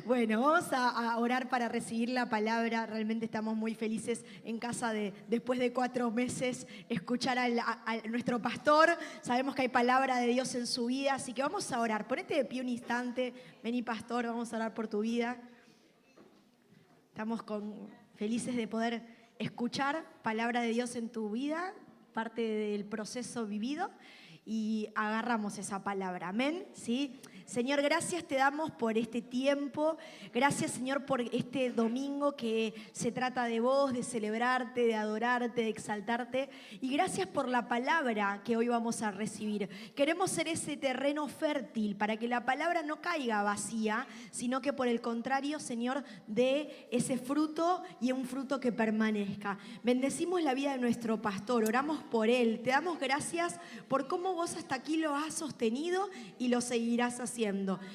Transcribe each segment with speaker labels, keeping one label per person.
Speaker 1: Bueno, vamos a orar para recibir la palabra. Realmente estamos muy felices en casa después de 4 meses, escuchar a nuestro pastor. Sabemos que hay palabra de Dios en su vida, así que vamos a orar. Ponete de pie un instante. Vení, pastor, vamos a orar por tu vida. Estamos felices de poder escuchar palabra de Dios en tu vida, parte del proceso vivido, y agarramos esa palabra. Amén, ¿sí? Señor, gracias te damos por este tiempo. Gracias, Señor, por este domingo que se trata de vos, de celebrarte, de adorarte, de exaltarte. Y gracias por la palabra que hoy vamos a recibir. Queremos ser ese terreno fértil para que la palabra no caiga vacía, sino que por el contrario, Señor, dé ese fruto y un fruto que permanezca. Bendecimos la vida de nuestro pastor, oramos por él. Te damos gracias por cómo vos hasta aquí lo has sostenido y lo seguirás haciendo.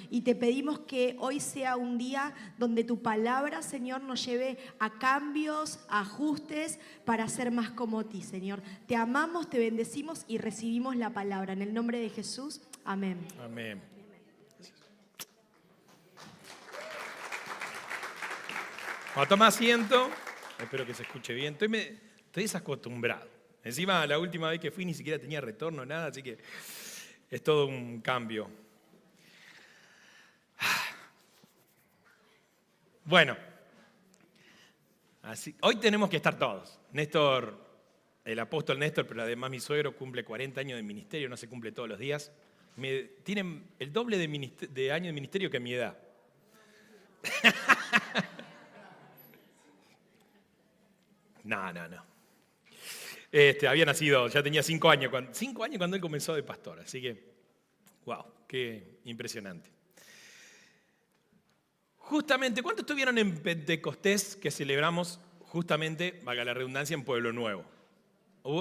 Speaker 1: Y te pedimos que hoy sea un día donde tu palabra, Señor, nos lleve a cambios, a ajustes para ser más como ti, Señor. Te amamos, te bendecimos y recibimos la palabra. En el nombre de Jesús, amén.
Speaker 2: Amén. Bueno, toma asiento. Espero que se escuche bien. Estoy desacostumbrado. Encima, la última vez que fui ni siquiera tenía retorno, nada, así que es todo un cambio. Bueno, hoy tenemos que estar todos. Néstor, el apóstol Néstor, pero además mi suegro cumple 40 años de ministerio, no se cumple todos los días. Tienen el doble de años de ministerio que mi edad. No. Había nacido, ya tenía 5 años. 5 años cuando él comenzó de pastor, así que, wow, qué impresionante. Justamente, ¿cuántos estuvieron en Pentecostés que celebramos justamente, valga la redundancia, en Pueblo Nuevo?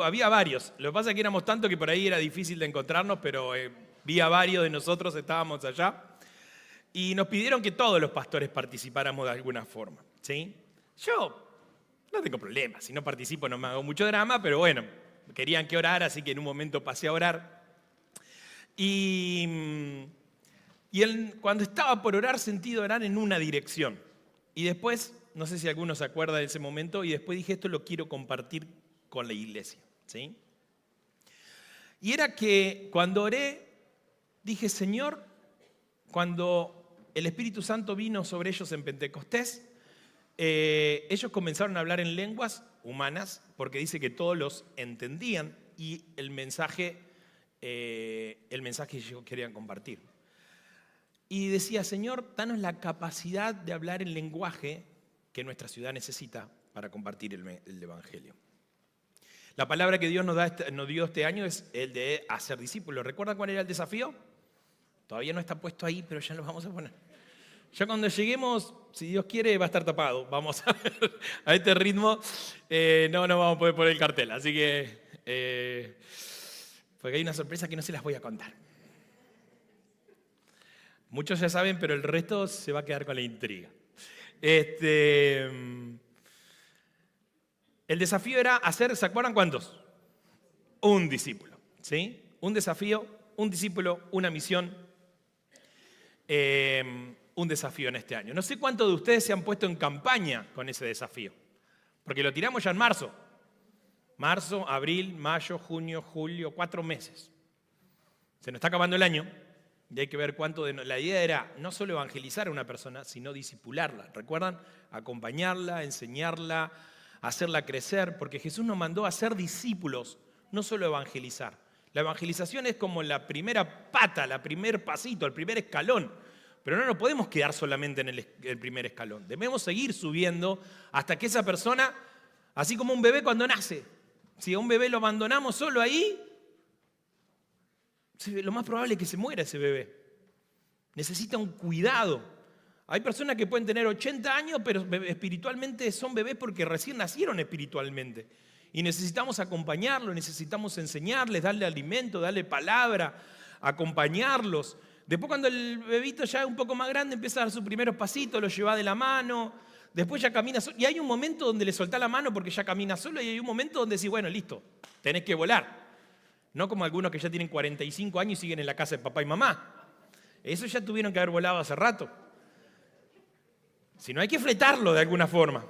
Speaker 2: Había varios, lo que pasa es que éramos tantos que por ahí era difícil de encontrarnos, pero había varios de nosotros, estábamos allá, y nos pidieron que todos los pastores participáramos de alguna forma, ¿sí? Yo no tengo problema, si no participo no me hago mucho drama, pero bueno, querían que orara, así que en un momento pasé a orar. Y cuando estaba por orar, sentí orar en una dirección. Y después, no sé si alguno se acuerda de ese momento, y después dije, esto lo quiero compartir con la iglesia, ¿sí? Y era que cuando oré, dije, Señor, cuando el Espíritu Santo vino sobre ellos en Pentecostés, ellos comenzaron a hablar en lenguas humanas, porque dice que todos los entendían, y el mensaje que ellos querían compartir. Y decía, Señor, danos la capacidad de hablar el lenguaje que nuestra ciudad necesita para compartir el Evangelio. La palabra que Dios nos dio este año es el de hacer discípulos. ¿Recuerdan cuál era el desafío? Todavía no está puesto ahí, pero ya lo vamos a poner. Ya cuando lleguemos, si Dios quiere, va a estar tapado. Vamos a ver, a este ritmo no vamos a poder poner el cartel. Así que, porque hay una sorpresa que no se las voy a contar. Muchos ya saben, pero el resto se va a quedar con la intriga. El desafío era hacer, ¿se acuerdan cuántos? Un discípulo, ¿sí? Un desafío, un discípulo, una misión, un desafío en este año. No sé cuántos de ustedes se han puesto en campaña con ese desafío, porque lo tiramos ya en marzo. Marzo, abril, mayo, junio, julio, 4 meses. Se nos está acabando el año. Y hay que ver cuánto la idea era no solo evangelizar a una persona, sino discipularla. ¿Recuerdan? Acompañarla, enseñarla, hacerla crecer, porque Jesús nos mandó a ser discípulos, no solo evangelizar. La evangelización es como la primera pata, el primer pasito, el primer escalón. Pero no nos podemos quedar solamente en el primer escalón. Debemos seguir subiendo hasta que esa persona, así como un bebé cuando nace, si a un bebé lo abandonamos solo ahí, lo más probable es que se muera ese bebé. Necesita un cuidado. Hay personas que pueden tener 80 años, pero espiritualmente son bebés porque recién nacieron espiritualmente. Y necesitamos acompañarlos, necesitamos enseñarles, darle alimento, darle palabra, acompañarlos. Después cuando el bebito ya es un poco más grande, empieza a dar sus primeros pasitos, lo lleva de la mano, después ya camina solo. Y hay un momento donde le soltá la mano porque ya camina solo, y hay un momento donde decís, bueno, listo, tenés que volar. No como algunos que ya tienen 45 años y siguen en la casa de papá y mamá. Esos ya tuvieron que haber volado hace rato. Si no, hay que fletarlo de alguna forma.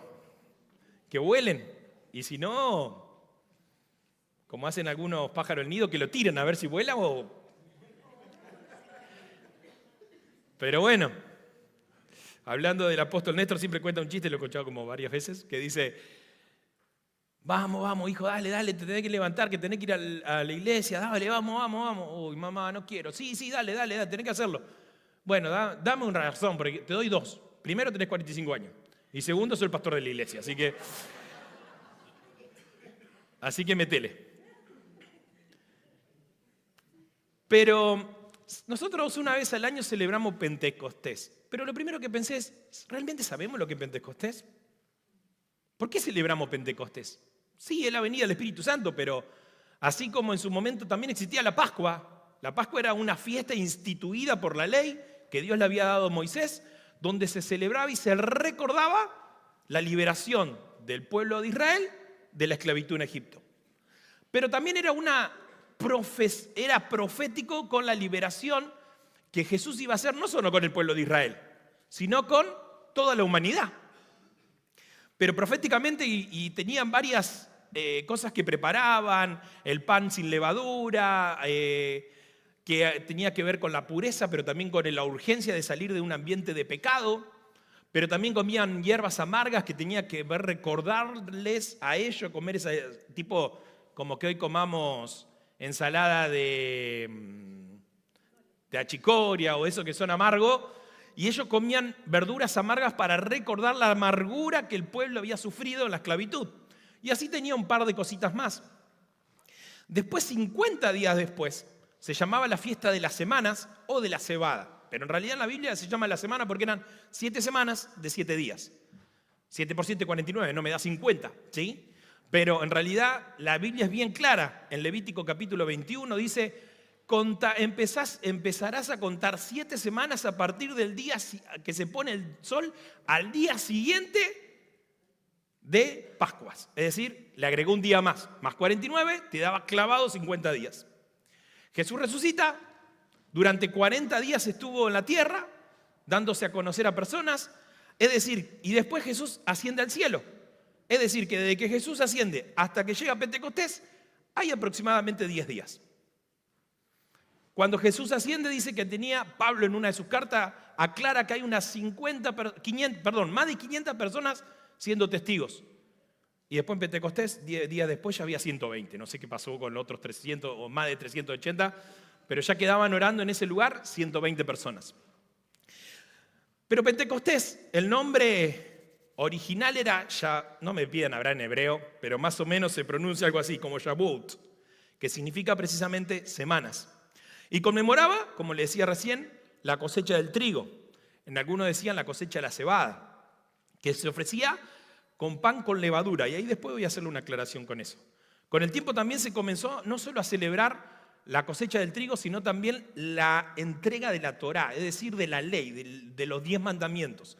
Speaker 2: Que vuelen. Y si no, como hacen algunos pájaros del nido, que lo tiren a ver si vuela o... Pero bueno, hablando del apóstol Néstor, siempre cuenta un chiste, lo he escuchado como varias veces, que dice, vamos, hijo, dale, te tenés que levantar, que tenés que ir a la iglesia, dale, vamos. Uy, mamá, no quiero. Sí, dale, tenés que hacerlo. Bueno, dame una razón, porque te doy dos. Primero, tenés 45 años. Y segundo, soy el pastor de la iglesia, así que metele. Pero nosotros una vez al año celebramos Pentecostés. Pero lo primero que pensé es, ¿realmente sabemos lo que es Pentecostés? ¿Por qué celebramos Pentecostés? Sí, es la venida del Espíritu Santo, pero así como en su momento también existía la Pascua. La Pascua era una fiesta instituida por la ley que Dios le había dado a Moisés, donde se celebraba y se recordaba la liberación del pueblo de Israel de la esclavitud en Egipto. Pero también era profético con la liberación que Jesús iba a hacer no solo con el pueblo de Israel, sino con toda la humanidad. Pero proféticamente y tenían varias cosas que preparaban, el pan sin levadura, que tenía que ver con la pureza, pero también con la urgencia de salir de un ambiente de pecado. Pero también comían hierbas amargas que tenía que ver recordarles a ellos comer ese tipo, como que hoy comamos ensalada de achicoria o eso que son amargos. Y ellos comían verduras amargas para recordar la amargura que el pueblo había sufrido en la esclavitud. Y así tenía un par de cositas más. Después, 50 días después, se llamaba la fiesta de las semanas o de la cebada. Pero en realidad en la Biblia se llama la semana porque eran 7 semanas de 7 días. 7 por 7, 49, no me da 50, ¿sí? Pero en realidad la Biblia es bien clara. En Levítico capítulo 21 dice, empezarás a contar 7 semanas a partir del día que se pone el sol al día siguiente de Pascuas. Es decir, le agregó un día más 49, te daba clavado 50 días. Jesús resucita, durante 40 días estuvo en la tierra, dándose a conocer a personas, es decir, y después Jesús asciende al cielo. Es decir, que desde que Jesús asciende hasta que llega a Pentecostés, hay aproximadamente 10 días. Cuando Jesús asciende, dice que tenía, Pablo en una de sus cartas aclara que hay unas más de 500 personas siendo testigos. Y después en Pentecostés, 10 días después, ya había 120. No sé qué pasó con los otros 300 o más de 380, pero ya quedaban orando en ese lugar 120 personas. Pero Pentecostés, el nombre original era, no me pidan hablar en hebreo, pero más o menos se pronuncia algo así, como Shavuot, que significa precisamente semanas. Y conmemoraba, como le decía recién, la cosecha del trigo. En algunos decían la cosecha de la cebada, que se ofrecía con pan con levadura. Y ahí después voy a hacerle una aclaración con eso. Con el tiempo también se comenzó no solo a celebrar la cosecha del trigo, sino también la entrega de la Torá, es decir, de la ley, de los 10 mandamientos.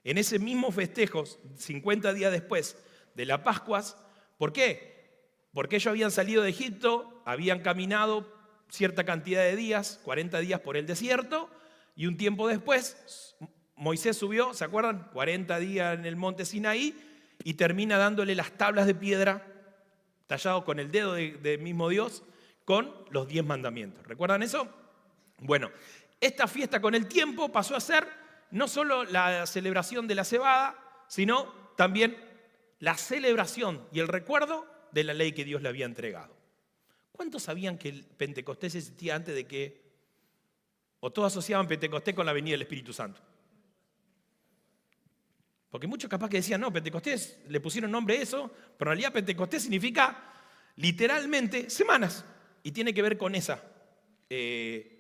Speaker 2: En ese mismo festejo, 50 días después de las Pascuas, ¿por qué? Porque ellos habían salido de Egipto, habían caminado cierta cantidad de días, 40 días por el desierto, y un tiempo después Moisés subió, ¿se acuerdan? 40 días en el monte Sinaí, y termina dándole las tablas de piedra, tallado con el dedo del mismo Dios, con los 10 mandamientos. ¿Recuerdan eso? Bueno, esta fiesta con el tiempo pasó a ser no solo la celebración de la cebada, sino también la celebración y el recuerdo de la ley que Dios le había entregado. ¿Cuántos sabían que el Pentecostés existía antes de que, o todos asociaban Pentecostés con la venida del Espíritu Santo? Porque muchos capaz que decían, no, Pentecostés, le pusieron nombre a eso, pero en realidad Pentecostés significa literalmente semanas y tiene que ver con esa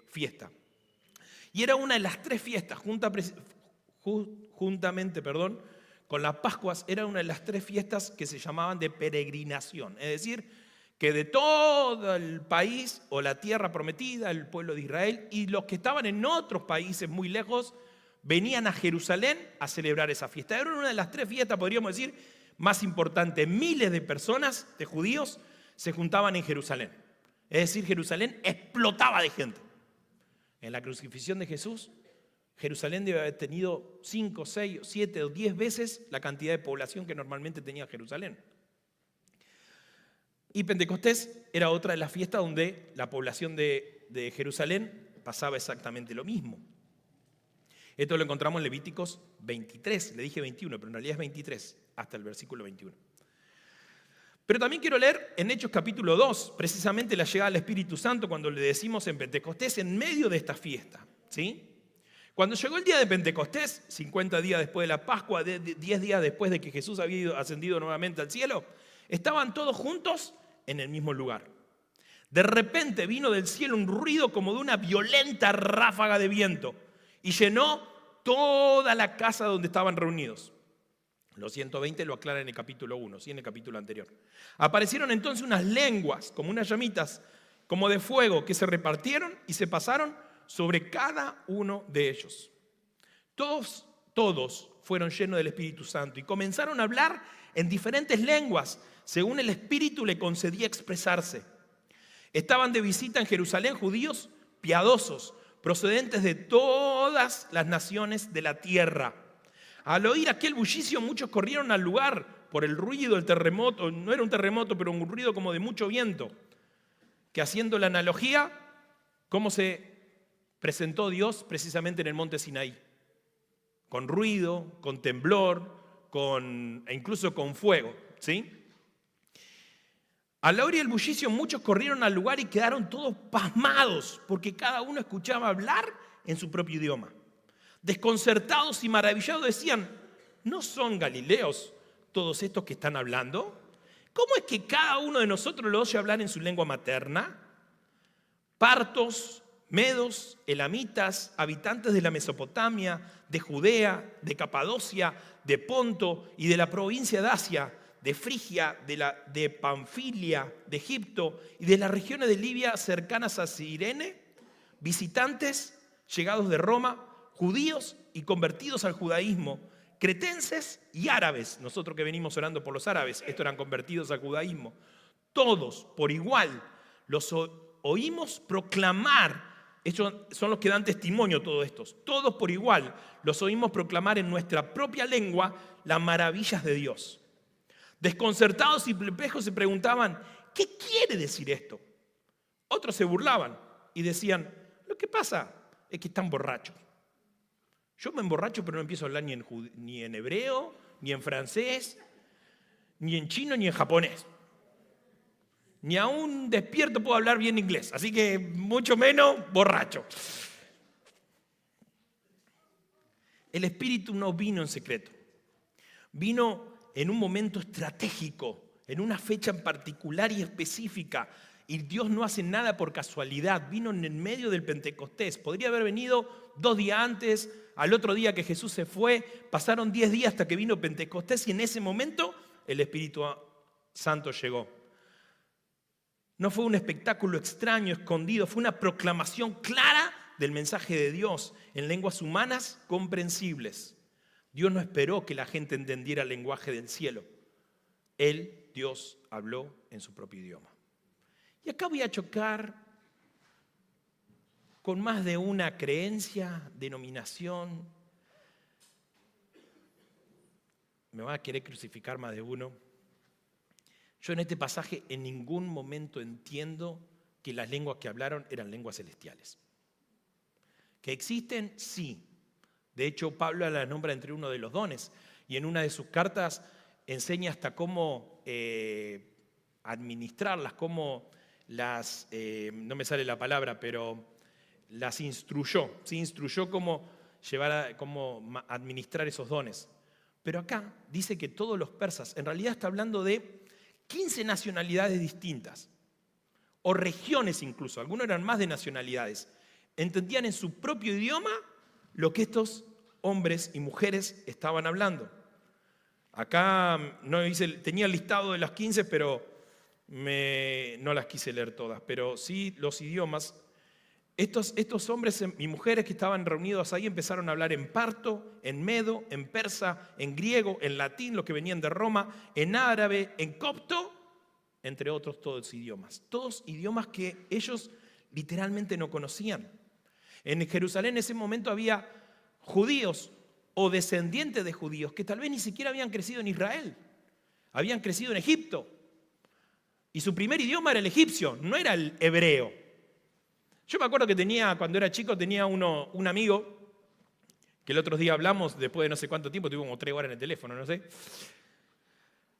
Speaker 2: fiesta. Y era una de las 3 fiestas, juntamente con las Pascuas, era una de las 3 fiestas que se llamaban de peregrinación, es decir, que de todo el país o la tierra prometida, el pueblo de Israel y los que estaban en otros países muy lejos, venían a Jerusalén a celebrar esa fiesta. Era una de las 3 fiestas, podríamos decir, más importantes. Miles de personas, de judíos, se juntaban en Jerusalén. Es decir, Jerusalén explotaba de gente. En la crucifixión de Jesús, Jerusalén debe haber tenido 5, 6, 7 o 10 veces la cantidad de población que normalmente tenía Jerusalén. Y Pentecostés era otra de las fiestas donde la población de Jerusalén pasaba exactamente lo mismo. Esto lo encontramos en Levíticos 23, le dije 21, pero en realidad es 23, hasta el versículo 21. Pero también quiero leer en Hechos capítulo 2, precisamente la llegada del Espíritu Santo, cuando le decimos en Pentecostés, en medio de esta fiesta, ¿sí? Cuando llegó el día de Pentecostés, 50 días después de la Pascua, 10 días después de que Jesús había ascendido nuevamente al cielo, estaban todos juntos en el mismo lugar. De repente vino del cielo un ruido como de una violenta ráfaga de viento y llenó toda la casa donde estaban reunidos. Los 120 lo aclara en el capítulo 1, ¿sí? En el capítulo anterior. Aparecieron entonces unas lenguas, como unas llamitas, como de fuego, que se repartieron y se pasaron sobre cada uno de ellos. Todos fueron llenos del Espíritu Santo y comenzaron a hablar en diferentes lenguas, según el Espíritu le concedía expresarse. Estaban de visita en Jerusalén judíos piadosos, procedentes de todas las naciones de la tierra. Al oír aquel bullicio, muchos corrieron al lugar por el ruido del terremoto. No era un terremoto, pero un ruido como de mucho viento. Que haciendo la analogía, cómo se presentó Dios precisamente en el monte Sinaí. Con ruido, con temblor, e incluso con fuego, ¿sí? Al oír el bullicio, muchos corrieron al lugar y quedaron todos pasmados, porque cada uno escuchaba hablar en su propio idioma. Desconcertados y maravillados decían: ¿no son galileos todos estos que están hablando? ¿Cómo es que cada uno de nosotros lo oye hablar en su lengua materna? Partos, medos, elamitas, habitantes de la Mesopotamia, de Judea, de Capadocia, de Ponto y de la provincia de Asia, de Frigia, de Panfilia, de Egipto y de las regiones de Libia cercanas a Cirene, visitantes llegados de Roma, judíos y convertidos al judaísmo, cretenses y árabes. Nosotros que venimos orando por los árabes, estos eran convertidos al judaísmo. Todos por igual los oímos proclamar. Ellos son los que dan testimonio, todos estos. Todos por igual los oímos proclamar en nuestra propia lengua las maravillas de Dios. Desconcertados y perplejos se preguntaban: ¿qué quiere decir esto? Otros se burlaban y decían: lo que pasa es que están borrachos. Yo me emborracho, pero no empiezo a hablar ni en hebreo, ni en francés, ni en chino, ni en japonés. Ni aún despierto puedo hablar bien inglés, así que mucho menos borracho. El Espíritu no vino en secreto. Vino en un momento estratégico, en una fecha en particular y específica. Y Dios no hace nada por casualidad. Vino en el medio del Pentecostés. Podría haber venido 2 días antes, al otro día que Jesús se fue. Pasaron 10 días hasta que vino Pentecostés y en ese momento el Espíritu Santo llegó. No fue un espectáculo extraño, escondido. Fue una proclamación clara del mensaje de Dios en lenguas humanas comprensibles. Dios no esperó que la gente entendiera el lenguaje del cielo. Él, Dios, habló en su propio idioma. Y acá voy a chocar con más de una creencia, denominación. Me van a querer crucificar más de uno. Yo en este pasaje en ningún momento entiendo que las lenguas que hablaron eran lenguas celestiales. ¿Que existen? Sí. De hecho, Pablo las nombra entre uno de los dones y en una de sus cartas enseña hasta cómo administrarlas, cómo las, no me sale la palabra, pero las instruyó. ¿Sí? Instruyó cómo administrar esos dones. Pero acá dice que todos los persas, en realidad está hablando de 15 nacionalidades distintas, o regiones incluso, algunos eran más de nacionalidades, entendían en su propio idioma lo que estos hombres y mujeres estaban hablando. Acá no tenía el listado de las 15, pero no las quise leer todas, pero sí los idiomas. Estos hombres y mujeres que estaban reunidos ahí empezaron a hablar en parto, en medo, en persa, en griego, en latín, los que venían de Roma, en árabe, en copto, entre otros todos idiomas. Todos idiomas que ellos literalmente no conocían. En Jerusalén en ese momento había judíos o descendientes de judíos que tal vez ni siquiera habían crecido en Israel, habían crecido en Egipto. Y su primer idioma era el egipcio, no era el hebreo. Yo me acuerdo que cuando era chico, tenía un amigo, que el otro día hablamos, después de no sé cuánto tiempo, tuve como 3 horas en el teléfono, no sé.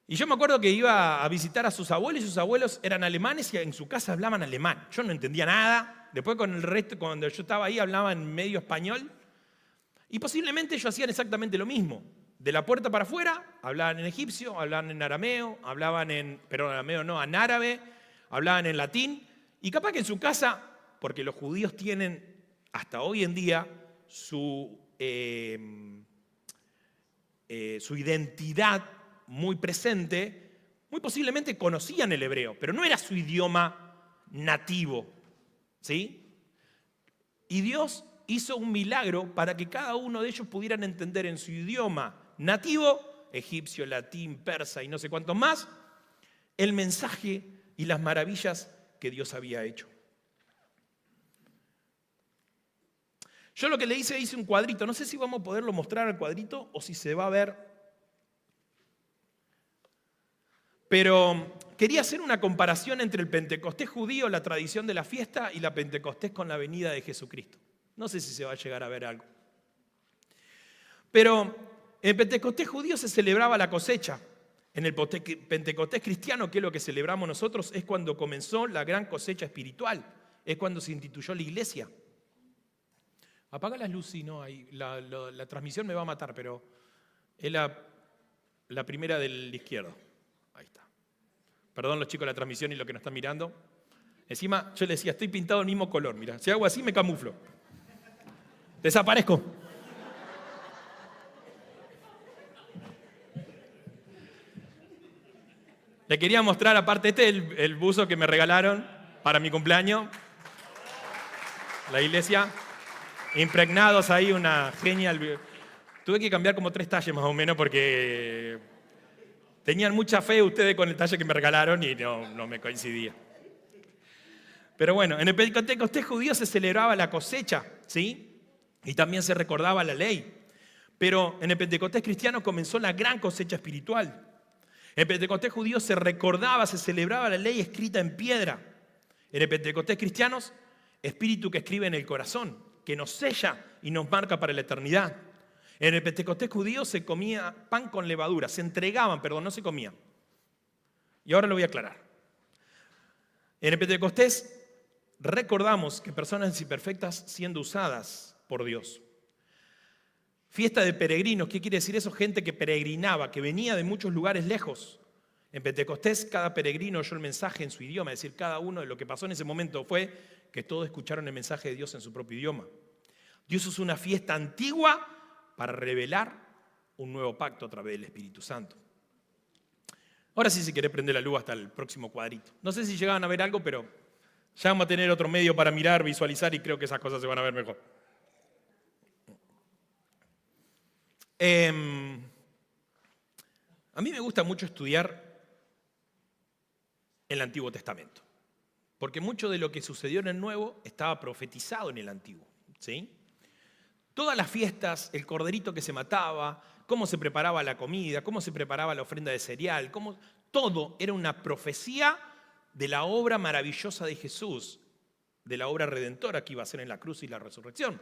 Speaker 2: Y yo me acuerdo que iba a visitar a sus abuelos, y sus abuelos eran alemanes y en su casa hablaban alemán. Yo no entendía nada. Después con el resto, cuando yo estaba ahí, hablaban medio español. Y posiblemente ellos hacían exactamente lo mismo. De la puerta para afuera, hablaban en egipcio, hablaban en arameo, en árabe, hablaban en latín. Y capaz que en su casa, porque los judíos tienen hasta hoy en día su identidad muy presente, muy posiblemente conocían el hebreo, pero no era su idioma nativo, ¿sí? Y Dios hizo un milagro para que cada uno de ellos pudieran entender en su idioma nativo, egipcio, latín, persa y no sé cuántos más, el mensaje y las maravillas que Dios había hecho. Yo lo que le hice un cuadrito, no sé si vamos a poderlo mostrar al cuadrito o si se va a ver. Pero quería hacer una comparación entre el Pentecostés judío, la tradición de la fiesta, y la Pentecostés con la venida de Jesucristo. No sé si se va a llegar a ver algo. Pero en el Pentecostés judío se celebraba la cosecha. En el Pentecostés cristiano, que es lo que celebramos nosotros, es cuando comenzó la gran cosecha espiritual. Es cuando se instituyó la iglesia. Apaga las luces, no, la transmisión me va a matar, pero es la primera del izquierdo. Ahí está. Perdón los chicos de la transmisión y los que nos están mirando. Encima yo les decía, estoy pintado del mismo color, mira, si hago así me camuflo. Desaparezco. Le quería mostrar, aparte el buzo que me regalaron para mi cumpleaños. La iglesia. Impregnados ahí, una genial. Tuve que cambiar como 3 talles más o menos porque tenían mucha fe ustedes con el talle que me regalaron y no me coincidía. Pero bueno, en el Pentecostés judío se celebraba la cosecha, ¿sí? Y también se recordaba la ley. Pero en el Pentecostés cristiano comenzó la gran cosecha espiritual. En el Pentecostés judío se recordaba, se celebraba la ley escrita en piedra. En el Pentecostés cristiano, espíritu que escribe en el corazón, que nos sella y nos marca para la eternidad. En el Pentecostés judío se comía pan con levadura, se entregaban, no se comían. Y ahora lo voy a aclarar. En el Pentecostés recordamos que personas imperfectas siendo usadas por Dios. Fiesta de peregrinos, ¿qué quiere decir eso? Gente que peregrinaba, que venía de muchos lugares lejos. En Pentecostés cada peregrino oyó el mensaje en su idioma, es decir, cada uno de lo que pasó en ese momento fue que todos escucharon el mensaje de Dios en su propio idioma. Dios es una fiesta antigua para revelar un nuevo pacto a través del Espíritu Santo. Ahora sí, si querés prender la luz hasta el próximo cuadrito. No sé si llegaban a ver algo, pero ya vamos a tener otro medio para mirar, visualizar y creo que esas cosas se van a ver mejor. A mí me gusta mucho estudiar el Antiguo Testamento, porque mucho de lo que sucedió en el Nuevo estaba profetizado en el Antiguo, ¿sí? Todas las fiestas, el corderito que se mataba, cómo se preparaba la comida, cómo se preparaba la ofrenda de cereal, todo era una profecía de la obra maravillosa de Jesús, de la obra redentora que iba a hacer en la cruz y la resurrección,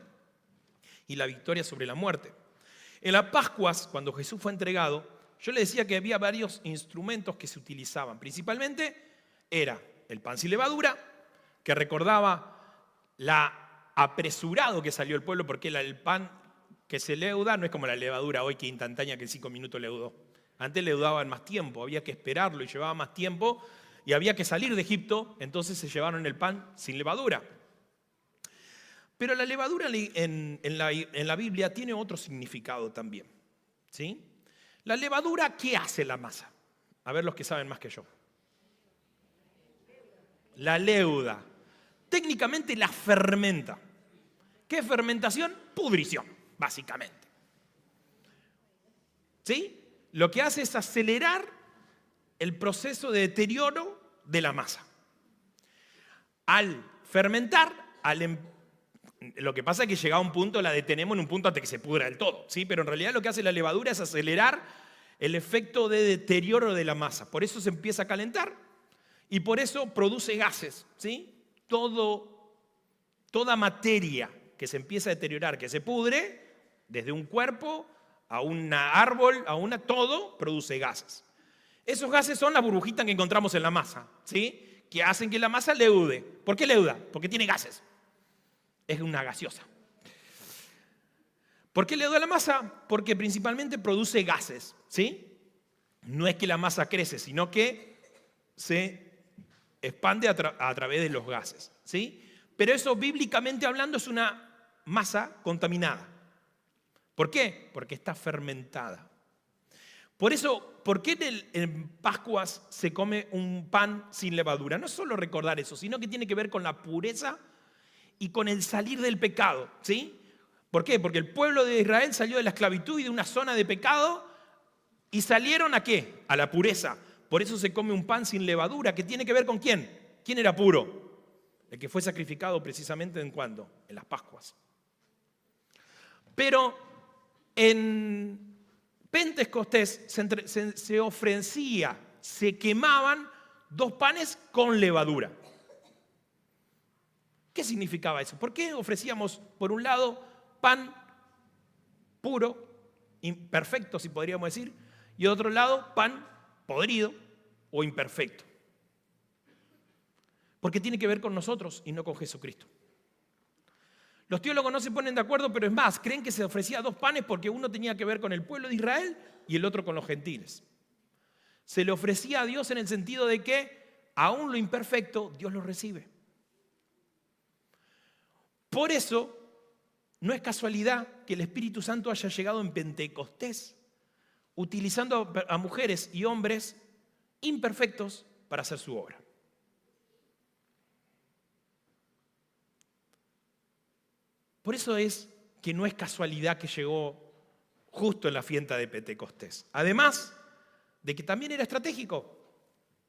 Speaker 2: y la victoria sobre la muerte. En las Pascuas, cuando Jesús fue entregado, yo le decía que había varios instrumentos que se utilizaban. Principalmente era el pan sin levadura, que recordaba la apresurado que salió el pueblo, porque el pan que se leuda no es como la levadura hoy que instantánea que en 5 minutos leudó. Antes leudaban más tiempo, había que esperarlo y llevaba más tiempo y había que salir de Egipto, entonces se llevaron el pan sin levadura. Pero la levadura en la Biblia tiene otro significado también, ¿sí? La levadura, ¿qué hace la masa? A ver los que saben más que yo. La leuda. Técnicamente la fermenta. ¿Qué es fermentación? Pudrición, básicamente. ¿Sí? Lo que hace es acelerar el proceso de deterioro de la masa. Al fermentar, Lo que pasa es que llegado a un punto la detenemos en un punto hasta que se pudra del todo, ¿sí? Pero en realidad lo que hace la levadura es acelerar el efecto de deterioro de la masa. Por eso se empieza a calentar y por eso produce gases, ¿sí? Toda materia que se empieza a deteriorar, que se pudre, desde un cuerpo a un árbol, todo produce gases. Esos gases son las burbujitas que encontramos en la masa, ¿sí? Que hacen que la masa leude. ¿Por qué leuda? Porque tiene gases. Es una gaseosa. ¿Por qué leuda la masa? Porque principalmente produce gases, ¿sí? No es que la masa crece, sino que se expande a través de los gases, ¿sí? Pero eso, bíblicamente hablando, es una masa contaminada. ¿Por qué? Porque está fermentada. Por eso, ¿por qué en Pascuas se come un pan sin levadura? No es solo recordar eso, sino que tiene que ver con la pureza y con el salir del pecado, ¿sí? ¿Por qué? Porque el pueblo de Israel salió de la esclavitud y de una zona de pecado y salieron ¿a qué? A la pureza. Por eso se come un pan sin levadura, que tiene que ver con ¿quién? ¿Quién era puro? El que fue sacrificado precisamente ¿en cuándo? En las Pascuas. Pero en Pentecostés se ofrecía, se quemaban 2 panes con levadura. ¿Qué significaba eso? ¿Por qué ofrecíamos, por un lado, pan puro, imperfecto, si podríamos decir, y de otro lado, pan podrido o imperfecto? Porque tiene que ver con nosotros y no con Jesucristo. Los teólogos no se ponen de acuerdo, pero es más, creen que se ofrecía 2 panes porque uno tenía que ver con el pueblo de Israel y el otro con los gentiles. Se le ofrecía a Dios en el sentido de que, aún lo imperfecto, Dios lo recibe. Por eso, no es casualidad que el Espíritu Santo haya llegado en Pentecostés, utilizando a mujeres y hombres imperfectos para hacer su obra. Por eso es que no es casualidad que llegó justo en la fiesta de Pentecostés. Además de que también era estratégico,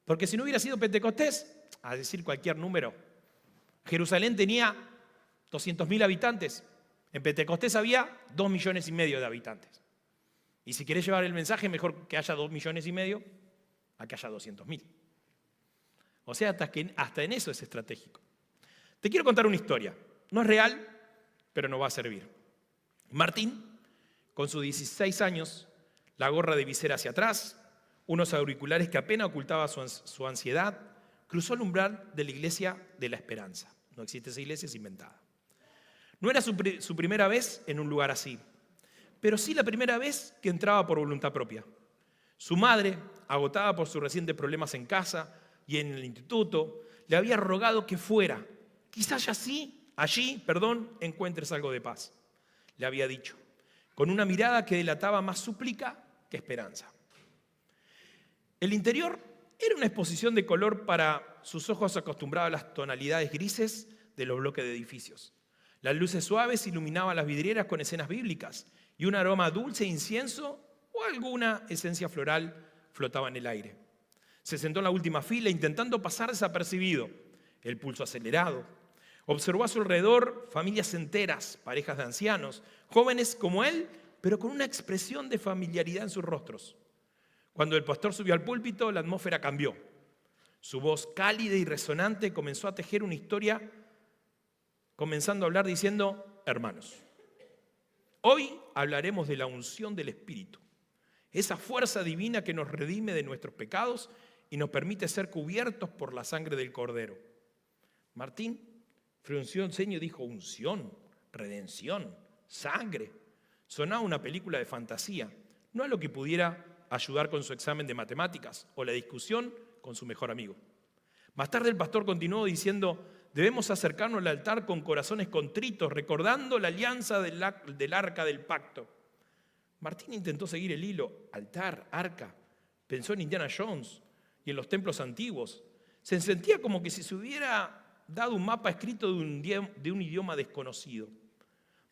Speaker 2: porque si no hubiera sido Pentecostés, a decir cualquier número, Jerusalén tenía 200.000 habitantes. En Pentecostés había 2,5 millones de habitantes. Y si querés llevar el mensaje, mejor que haya 2,5 millones a que haya 200.000. O sea, hasta en eso es estratégico. Te quiero contar una historia. No es real, pero nos va a servir. Martín, con sus 16 años, la gorra de visera hacia atrás, unos auriculares que apenas ocultaban su ansiedad, cruzó el umbral de la iglesia de la Esperanza. No existe esa iglesia, es inventada. No era su primera vez en un lugar así, pero sí la primera vez que entraba por voluntad propia. Su madre, agotada por sus recientes problemas en casa y en el instituto, le había rogado que fuera. Quizás allí, encuentres algo de paz, le había dicho, con una mirada que delataba más súplica que esperanza. El interior era una exposición de color para sus ojos acostumbrados a las tonalidades grises de los bloques de edificios. Las luces suaves iluminaban las vidrieras con escenas bíblicas y un aroma dulce de incienso o alguna esencia floral flotaba en el aire. Se sentó en la última fila intentando pasar desapercibido, el pulso acelerado. Observó a su alrededor familias enteras, parejas de ancianos, jóvenes como él, pero con una expresión de familiaridad en sus rostros. Cuando el pastor subió al púlpito, la atmósfera cambió. Su voz cálida y resonante comenzó a tejer una historia, comenzando a hablar diciendo: hermanos, hoy hablaremos de la unción del Espíritu, esa fuerza divina que nos redime de nuestros pecados y nos permite ser cubiertos por la sangre del Cordero. Martín frunció el ceño y dijo: unción, redención, sangre. Sonaba una película de fantasía, no a lo que pudiera ayudar con su examen de matemáticas o la discusión con su mejor amigo. Más tarde el pastor continuó diciendo: debemos acercarnos al altar con corazones contritos, recordando la alianza del arca del pacto. Martín intentó seguir el hilo. Altar, arca. Pensó en Indiana Jones y en los templos antiguos. Se sentía como que si se hubiera dado un mapa escrito de un idioma desconocido,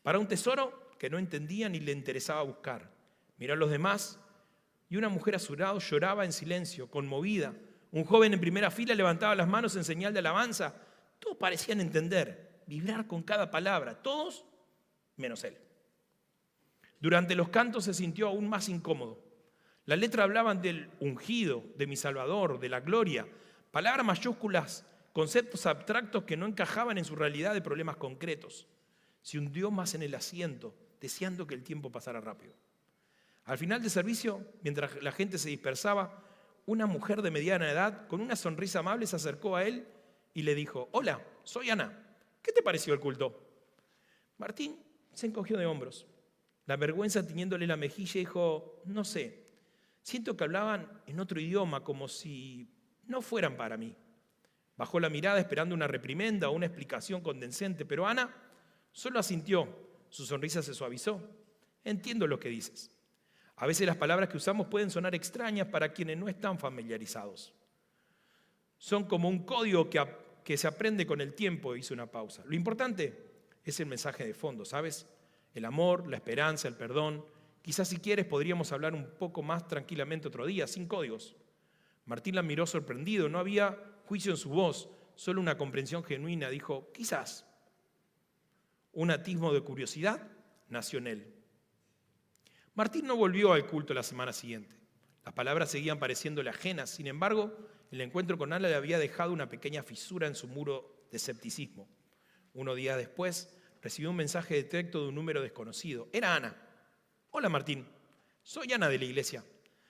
Speaker 2: para un tesoro que no entendía ni le interesaba buscar. Miró a los demás y una mujer a su lado lloraba en silencio, conmovida. Un joven en primera fila levantaba las manos en señal de alabanza. Todos parecían entender, vibrar con cada palabra, todos menos él. Durante los cantos se sintió aún más incómodo. Las letras hablaban del ungido, de mi Salvador, de la gloria, palabras mayúsculas, conceptos abstractos que no encajaban en su realidad de problemas concretos. Se hundió más en el asiento, deseando que el tiempo pasara rápido. Al final del servicio, mientras la gente se dispersaba, una mujer de mediana edad, con una sonrisa amable, se acercó a él y le dijo: hola, soy Ana, ¿qué te pareció el culto? Martín se encogió de hombros. La vergüenza tiñéndole la mejilla dijo: no sé, siento que hablaban en otro idioma, como si no fueran para mí. Bajó la mirada esperando una reprimenda o una explicación convincente, pero Ana solo asintió. Su sonrisa se suavizó. Entiendo lo que dices. A veces las palabras que usamos pueden sonar extrañas para quienes no están familiarizados. Son como un código que se aprende con el tiempo, hizo una pausa. Lo importante es el mensaje de fondo, ¿sabes? El amor, la esperanza, el perdón. Quizás si quieres podríamos hablar un poco más tranquilamente otro día, sin códigos. Martín la miró sorprendido, no había juicio en su voz, solo una comprensión genuina. Dijo: quizás. Un atisbo de curiosidad nació en él. Martín no volvió al culto la semana siguiente. Las palabras seguían pareciéndole ajenas. Sin embargo, el encuentro con Ana le había dejado una pequeña fisura en su muro de escepticismo. Unos días después, recibió un mensaje de texto de un número desconocido. Era Ana. Hola Martín, soy Ana de la iglesia.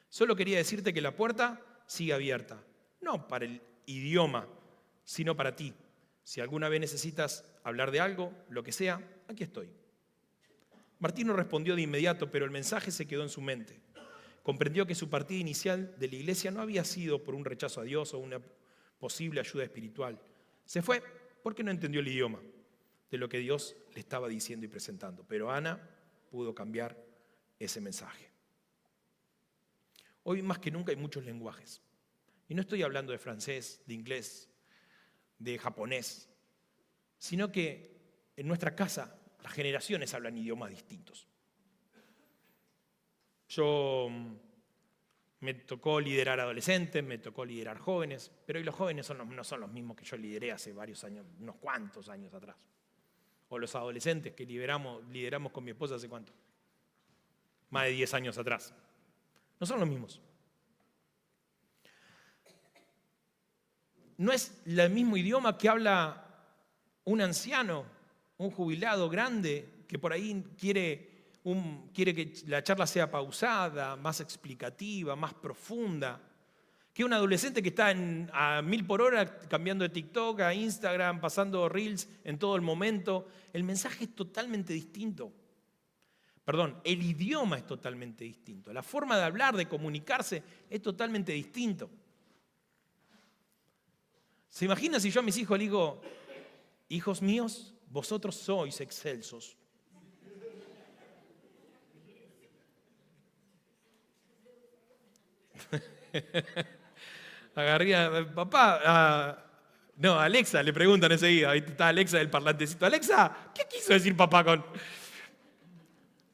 Speaker 2: Solo quería decirte que la puerta sigue abierta. No para el idioma, sino para ti. Si alguna vez necesitas hablar de algo, lo que sea, aquí estoy. Martín no respondió de inmediato, pero el mensaje se quedó en su mente. Comprendió que su partida inicial de la iglesia no había sido por un rechazo a Dios o una posible ayuda espiritual. Se fue porque no entendió el idioma de lo que Dios le estaba diciendo y presentando. Pero Ana pudo cambiar ese mensaje. Hoy más que nunca hay muchos lenguajes. Y no estoy hablando de francés, de inglés, de japonés, sino que en nuestra casa las generaciones hablan idiomas distintos. Me tocó liderar adolescentes, me tocó liderar jóvenes, pero hoy los jóvenes no son los mismos que yo lideré hace varios años, unos cuantos años atrás. O los adolescentes que lideramos con mi esposa hace cuánto, más de 10 años atrás. No son los mismos. No es el mismo idioma que habla un anciano, un jubilado grande, que por ahí quiere que la charla sea pausada, más explicativa, más profunda, que un adolescente que está a 1000 por hora cambiando de TikTok a Instagram, pasando Reels en todo el momento. El mensaje es totalmente distinto. Perdón, el idioma es totalmente distinto. La forma de hablar, de comunicarse, es totalmente distinto. ¿Se imagina si yo a mis hijos les digo: hijos míos, vosotros sois excelsos? Agarría, papá, no, Alexa, le preguntan enseguida, ahí está Alexa del parlantecito. Alexa, ¿qué quiso decir papá con...?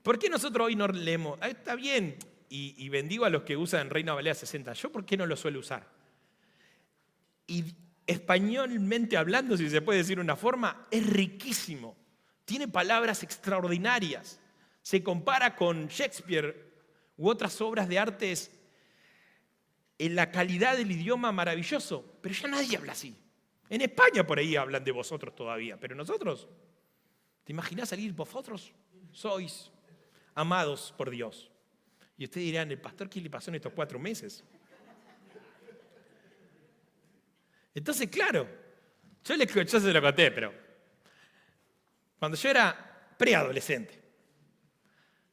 Speaker 2: ¿Por qué nosotros hoy no leemos? Está bien, y bendigo a los que usan Reina Valera 60. ¿Yo por qué no lo suelo usar? Y españolmente hablando, si se puede decir de una forma, es riquísimo. Tiene palabras extraordinarias. Se compara con Shakespeare u otras obras de artes en la calidad del idioma maravilloso. Pero ya nadie habla así. En España por ahí hablan de vosotros todavía, pero nosotros, ¿te imaginás salir? Vosotros sois amados por Dios. Y ustedes dirán: el pastor, ¿qué le pasó en estos 4 meses? Entonces, claro, yo se lo conté, pero cuando yo era preadolescente,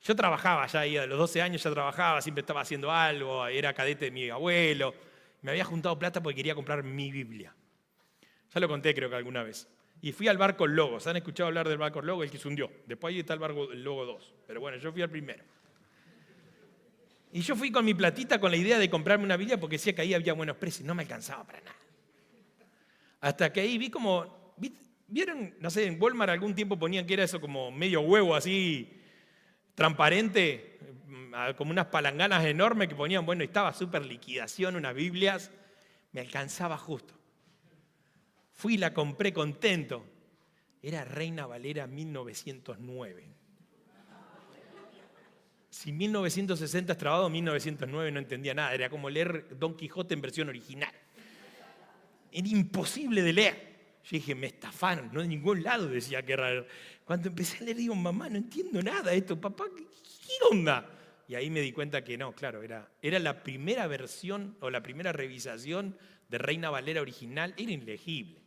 Speaker 2: yo trabajaba ya ahí, a los 12 años ya trabajaba, siempre estaba haciendo algo, era cadete de mi abuelo, me había juntado plata porque quería comprar mi Biblia. Ya lo conté creo que alguna vez. Y fui al barco El Logo. ¿Se han escuchado hablar del barco El Logo? El que se hundió. Después ahí está el barco El Logo 2. Pero bueno, yo fui al primero. Y yo fui con mi platita con la idea de comprarme una Biblia porque decía que ahí había buenos precios. No me alcanzaba para nada. Hasta que ahí vi como... ¿Vieron? No sé, en Walmart algún tiempo ponían que era eso como medio huevo así, transparente, como unas palanganas enormes que ponían. Bueno, estaba súper liquidación, unas Biblias. Me alcanzaba justo. Fui y la compré contento. Era Reina Valera 1909. Si 1960 es trabado, 1909 no entendía nada. Era como leer Don Quijote en versión original. Era imposible de leer. Yo dije, me estafaron, no de ningún lado decía que era. Cuando empecé a leer, digo, mamá, no entiendo nada de esto, papá, ¿qué onda? Y ahí me di cuenta que no, claro, era la primera versión o la primera revisación de Reina Valera original, era ilegible.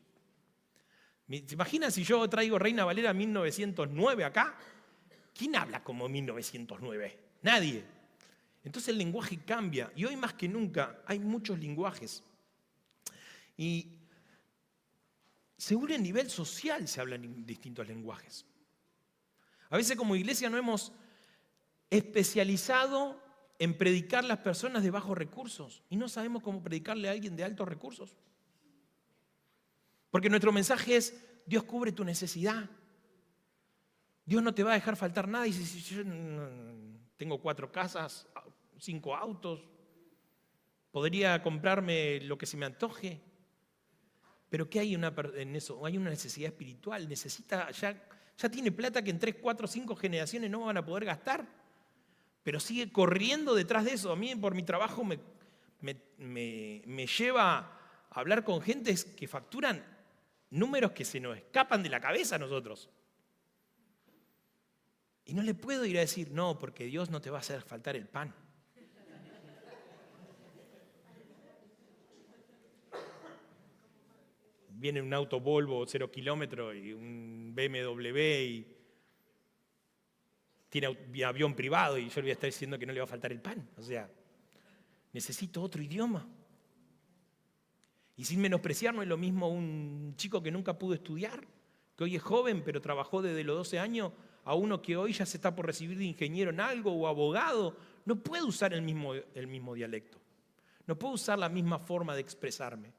Speaker 2: ¿Se imagina si yo traigo Reina Valera 1909 acá? ¿Quién habla como 1909? Nadie. Entonces el lenguaje cambia y hoy más que nunca hay muchos lenguajes. Y según el nivel social se hablan en distintos lenguajes. A veces como iglesia no hemos especializado en predicar a las personas de bajos recursos y no sabemos cómo predicarle a alguien de altos recursos. Porque nuestro mensaje es, Dios cubre tu necesidad. Dios no te va a dejar faltar nada. Y si yo tengo 4 casas, 5 autos, podría comprarme lo que se me antoje. Pero ¿qué hay en eso? Hay una necesidad espiritual. Ya tiene plata que en 3, 4, 5 generaciones no van a poder gastar. Pero sigue corriendo detrás de eso. A mí por mi trabajo me lleva a hablar con gentes que facturan números que se nos escapan de la cabeza a nosotros. Y no le puedo ir a decir, no, porque Dios no te va a hacer faltar el pan. Viene un auto Volvo 0 kilómetros y un BMW y tiene avión privado y yo le voy a estar diciendo que no le va a faltar el pan. O sea, necesito otro idioma. Y sin menospreciar, no es lo mismo un chico que nunca pudo estudiar, que hoy es joven pero trabajó desde los 12 años, a uno que hoy ya se está por recibir de ingeniero en algo o abogado. No puedo usar el mismo dialecto. No puedo usar la misma forma de expresarme.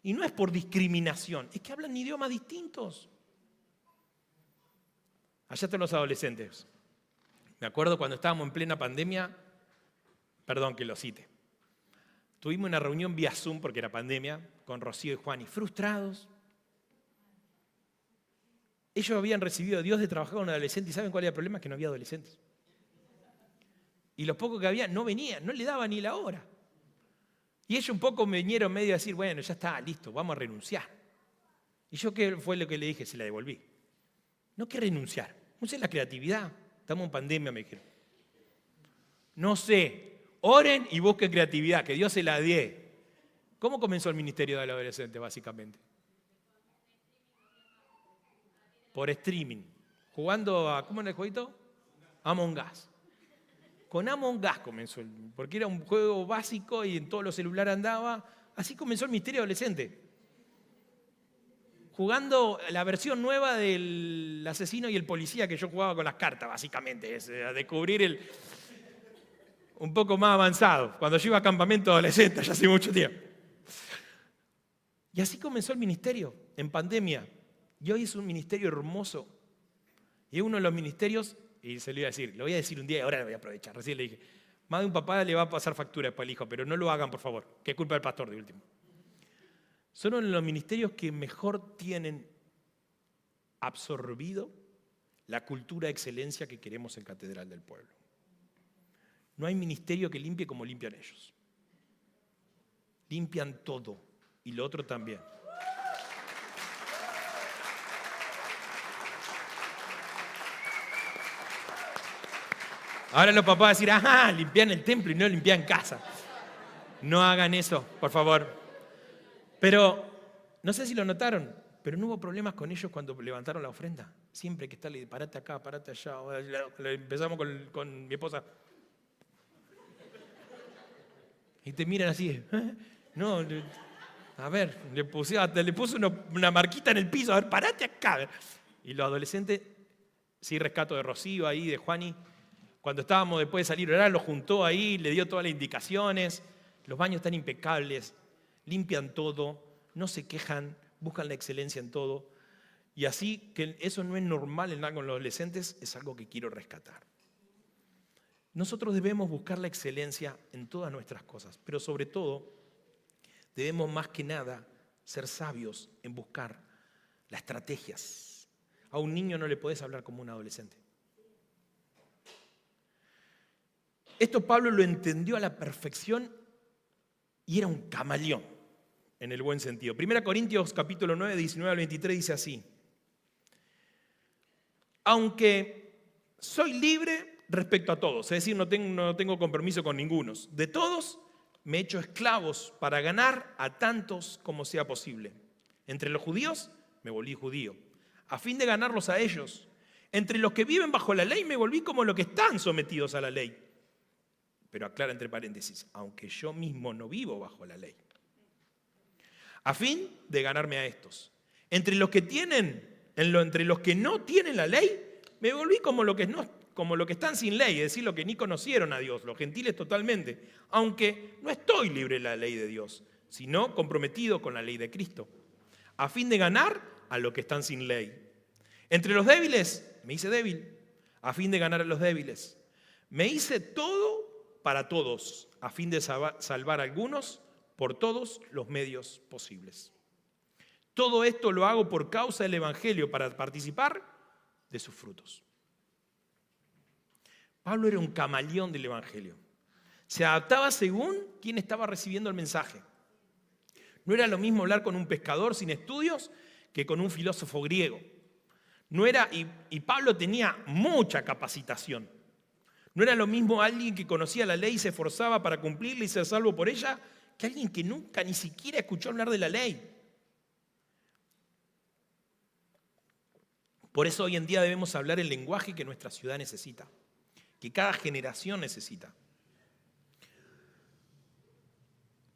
Speaker 2: Y no es por discriminación, es que hablan idiomas distintos. Allá están los adolescentes. Me acuerdo cuando estábamos en plena pandemia, perdón que lo cite, tuvimos una reunión vía Zoom, porque era pandemia, con Rocío y Juan, y frustrados. Ellos habían recibido a Dios de trabajar con adolescentes, y ¿saben cuál era el problema? Que no había adolescentes. Y los pocos que había no venían, no le daban ni la hora. Y ellos un poco me vinieron medio a decir, bueno, ya está, listo, vamos a renunciar. Y yo, ¿qué fue lo que le dije? Se la devolví. No que renunciar, use la creatividad. Estamos en pandemia, me dijeron. No sé, oren y busquen creatividad, que Dios se la dé. ¿Cómo comenzó el ministerio del adolescente, básicamente? Por streaming. Jugando a, ¿cómo era el jueguito? Among Us. Con Among Us comenzó, porque era un juego básico y en todos los celulares andaba. Así comenzó el ministerio adolescente. Jugando la versión nueva del asesino y el policía que yo jugaba con las cartas, básicamente. Es a descubrir un poco más avanzado. Cuando yo iba a campamento adolescente, ya hace mucho tiempo. Y así comenzó el ministerio, en pandemia. Y hoy es un ministerio hermoso. Y es uno de los ministerios, y se lo iba a decir, lo voy a decir un día y ahora lo voy a aprovechar. Recién le dije, más de un papá le va a pasar factura para el hijo, pero no lo hagan, por favor, que es culpa del pastor de último. Son uno de los ministerios que mejor tienen absorbido la cultura de excelencia que queremos en Catedral del Pueblo. No hay ministerio que limpie como limpian ellos. Limpian todo y lo otro también. Ahora los papás van a decir, ajá, limpian el templo y no limpian casa. No hagan eso, por favor. Pero, no sé si lo notaron, pero no hubo problemas con ellos cuando levantaron la ofrenda. Siempre que está, parate acá, parate allá. Empezamos con mi esposa. Y te miran así, ¿eh? No, a ver, le puse una marquita en el piso, a ver, parate acá. Y los adolescentes, sí, rescato de Rocío ahí, de Juani, cuando estábamos después de salir a orar, lo juntó ahí, le dio todas las indicaciones. Los baños están impecables, limpian todo, no se quejan, buscan la excelencia en todo. Y así que eso no es normal en con los adolescentes, es algo que quiero rescatar. Nosotros debemos buscar la excelencia en todas nuestras cosas, pero sobre todo debemos más que nada ser sabios en buscar las estrategias A un niño no le podés hablar como un adolescente. Esto Pablo lo entendió a la perfección y era un camaleón, en el buen sentido. 1 Corintios capítulo 9, 19 al 23 dice así: aunque soy libre respecto a todos, es decir, no tengo compromiso con ninguno. De todos me he hecho esclavos para ganar a tantos como sea posible. Entre los judíos me volví judío, a fin de ganarlos a ellos. Entre los que viven bajo la ley me volví como los que están sometidos a la ley. Pero aclara entre paréntesis, aunque yo mismo no vivo bajo la ley. A fin de ganarme a estos. Entre los que no tienen la ley, me volví como los que están sin ley, es decir, los que ni conocieron a Dios, los gentiles totalmente. Aunque no estoy libre de la ley de Dios, sino comprometido con la ley de Cristo. A fin de ganar a los que están sin ley. Entre los débiles, me hice débil, a fin de ganar a los débiles. Me hice todo para todos, a fin de salvar a algunos por todos los medios posibles. Todo esto lo hago por causa del Evangelio, para participar de sus frutos. Pablo era un camaleón del Evangelio. Se adaptaba según quien estaba recibiendo el mensaje. No era lo mismo hablar con un pescador sin estudios que con un filósofo griego. Y Pablo tenía mucha capacitación. No era lo mismo alguien que conocía la ley y se esforzaba para cumplirla y ser salvo por ella, que alguien que nunca ni siquiera escuchó hablar de la ley. Por eso hoy en día debemos hablar el lenguaje que nuestra ciudad necesita, que cada generación necesita.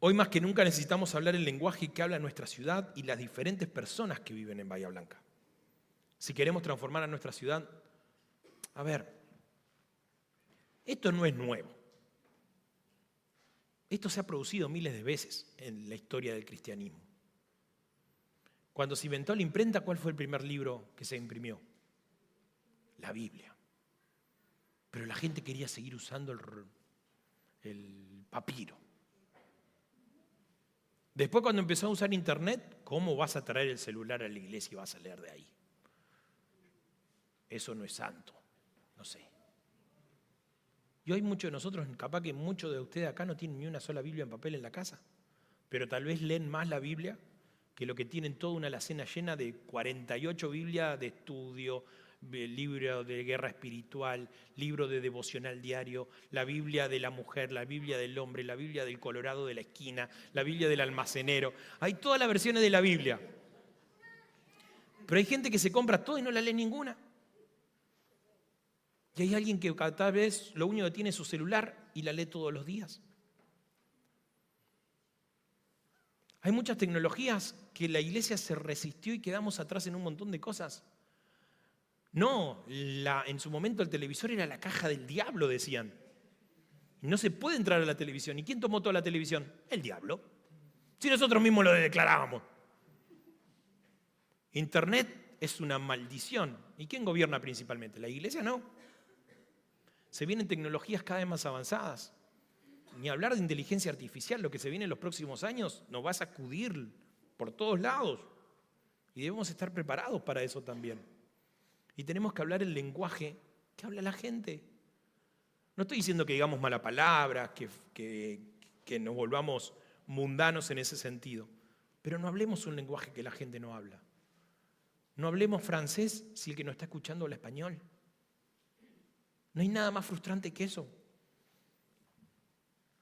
Speaker 2: Hoy más que nunca necesitamos hablar el lenguaje que habla nuestra ciudad y las diferentes personas que viven en Bahía Blanca. Si queremos transformar a nuestra ciudad, esto no es nuevo. Esto se ha producido miles de veces en la historia del cristianismo. Cuando se inventó la imprenta, ¿cuál fue el primer libro que se imprimió? La Biblia. Pero la gente quería seguir usando el papiro. Después, cuando empezó a usar internet, ¿cómo vas a traer el celular a la iglesia y vas a leer de ahí? Eso no es santo, no sé. Y hoy muchos de nosotros, capaz que muchos de ustedes acá no tienen ni una sola Biblia en papel en la casa, pero tal vez leen más la Biblia que lo que tienen toda una alacena llena de 48 Biblias de estudio, libro de guerra espiritual, libro de devocional diario, la Biblia de la mujer, la Biblia del hombre, la Biblia del colorado de la esquina, la Biblia del almacenero. Hay todas las versiones de la Biblia. Pero hay gente que se compra todo y no la lee ninguna. Y hay alguien que cada vez lo único que tiene es su celular y la lee todos los días. Hay muchas tecnologías que la iglesia se resistió y quedamos atrás en un montón de cosas. No, en su momento el televisor era la caja del diablo, decían. No se puede entrar a la televisión. ¿Y quién tomó toda la televisión? El diablo. Si nosotros mismos lo declarábamos. Internet es una maldición. ¿Y quién gobierna principalmente? La iglesia no. Se vienen tecnologías cada vez más avanzadas. Ni hablar de inteligencia artificial, lo que se viene en los próximos años nos va a sacudir por todos lados. Y debemos estar preparados para eso también. Y tenemos que hablar el lenguaje que habla la gente. No estoy diciendo que digamos mala palabra, que nos volvamos mundanos en ese sentido. Pero no hablemos un lenguaje que la gente no habla. No hablemos francés si el que nos está escuchando habla español. No hay nada más frustrante que eso.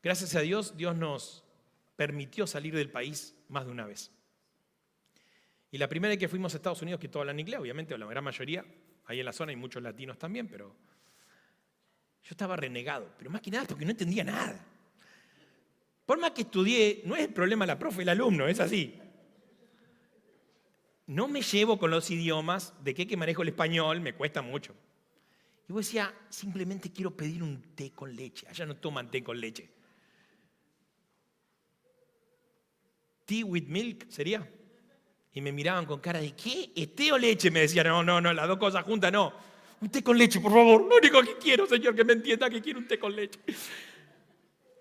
Speaker 2: Gracias a Dios, Dios nos permitió salir del país más de una vez. Y la primera vez que fuimos a Estados Unidos, que todos hablan inglés, obviamente, o la gran mayoría, ahí en la zona hay muchos latinos también, pero yo estaba renegado, pero más que nada porque no entendía nada. Por más que estudié, no es el problema la profe, el alumno, es así. No me llevo con los idiomas, de que manejo el español, me cuesta mucho. Y vos decía, simplemente quiero pedir un té con leche. Allá no toman té con leche. Tea with milk sería. Y me miraban con cara de, ¿qué? ¿Es té o leche? Me decían, no, las dos cosas juntas no. Un té con leche, por favor. Lo único que quiero, señor, que me entienda que quiero un té con leche.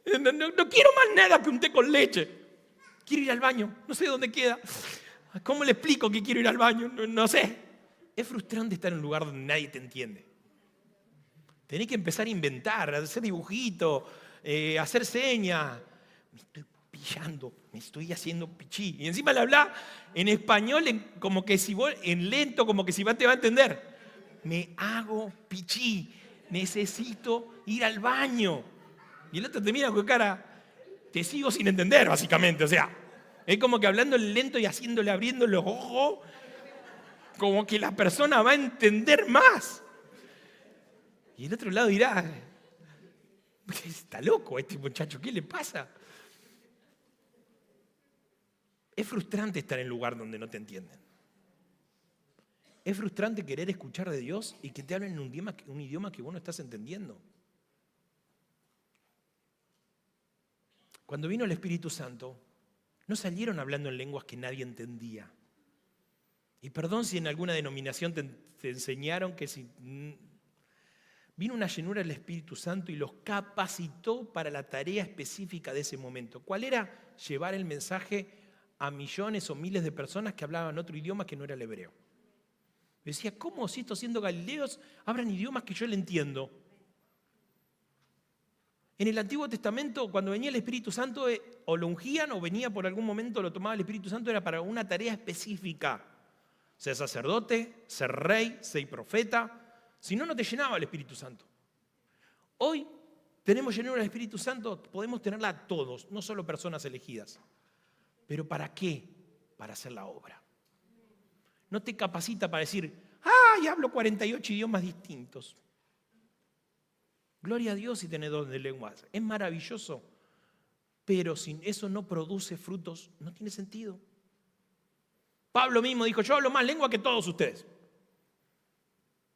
Speaker 2: No quiero más nada que un té con leche. Quiero ir al baño, no sé dónde queda. ¿Cómo le explico que quiero ir al baño? No sé. Es frustrante estar en un lugar donde nadie te entiende. Tenés que empezar a inventar, a hacer dibujitos, hacer señas. Me estoy pillando, me estoy haciendo pichí. Y encima le habla en español, como que si vos, en lento, como que si te va a entender. Me hago pichí, necesito ir al baño. Y el otro te mira con cara, te sigo sin entender, básicamente. O sea, es como que hablando lento y haciéndole, abriendo los ojos, como que la persona va a entender más. Y el otro lado dirá, está loco este muchacho, ¿qué le pasa? Es frustrante estar en un lugar donde no te entienden. Es frustrante querer escuchar de Dios y que te hablen en un idioma que vos no estás entendiendo. Cuando vino el Espíritu Santo, no salieron hablando en lenguas que nadie entendía. Y perdón si en alguna denominación te enseñaron que si... Vino una llenura del Espíritu Santo y los capacitó para la tarea específica de ese momento. ¿Cuál era? Llevar el mensaje a millones o miles de personas que hablaban otro idioma que no era el hebreo. Me decía, ¿cómo si estos siendo galileos hablan idiomas que yo le entiendo? En el Antiguo Testamento, cuando venía el Espíritu Santo, o lo ungían o venía por algún momento, lo tomaba el Espíritu Santo, era para una tarea específica. Ser sacerdote, ser rey, ser profeta. Si no, no te llenaba el Espíritu Santo. Hoy tenemos llenura del Espíritu Santo, podemos tenerla a todos, no solo personas elegidas. ¿Pero para qué? Para hacer la obra. No te capacita para decir, ¡ay, hablo 48 idiomas distintos! Gloria a Dios si tenés don de lenguas. Es maravilloso. Pero si eso no produce frutos, no tiene sentido. Pablo mismo dijo, yo hablo más lengua que todos ustedes.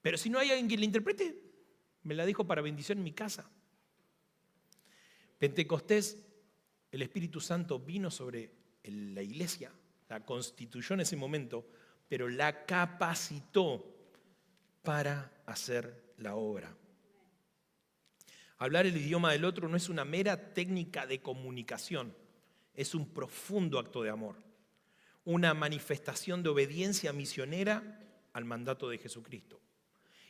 Speaker 2: Pero si no hay alguien que le interprete, me la dijo para bendición en mi casa. Pentecostés, el Espíritu Santo vino sobre la iglesia, la constituyó en ese momento, pero la capacitó para hacer la obra. Hablar el idioma del otro no es una mera técnica de comunicación, es un profundo acto de amor, una manifestación de obediencia misionera al mandato de Jesucristo.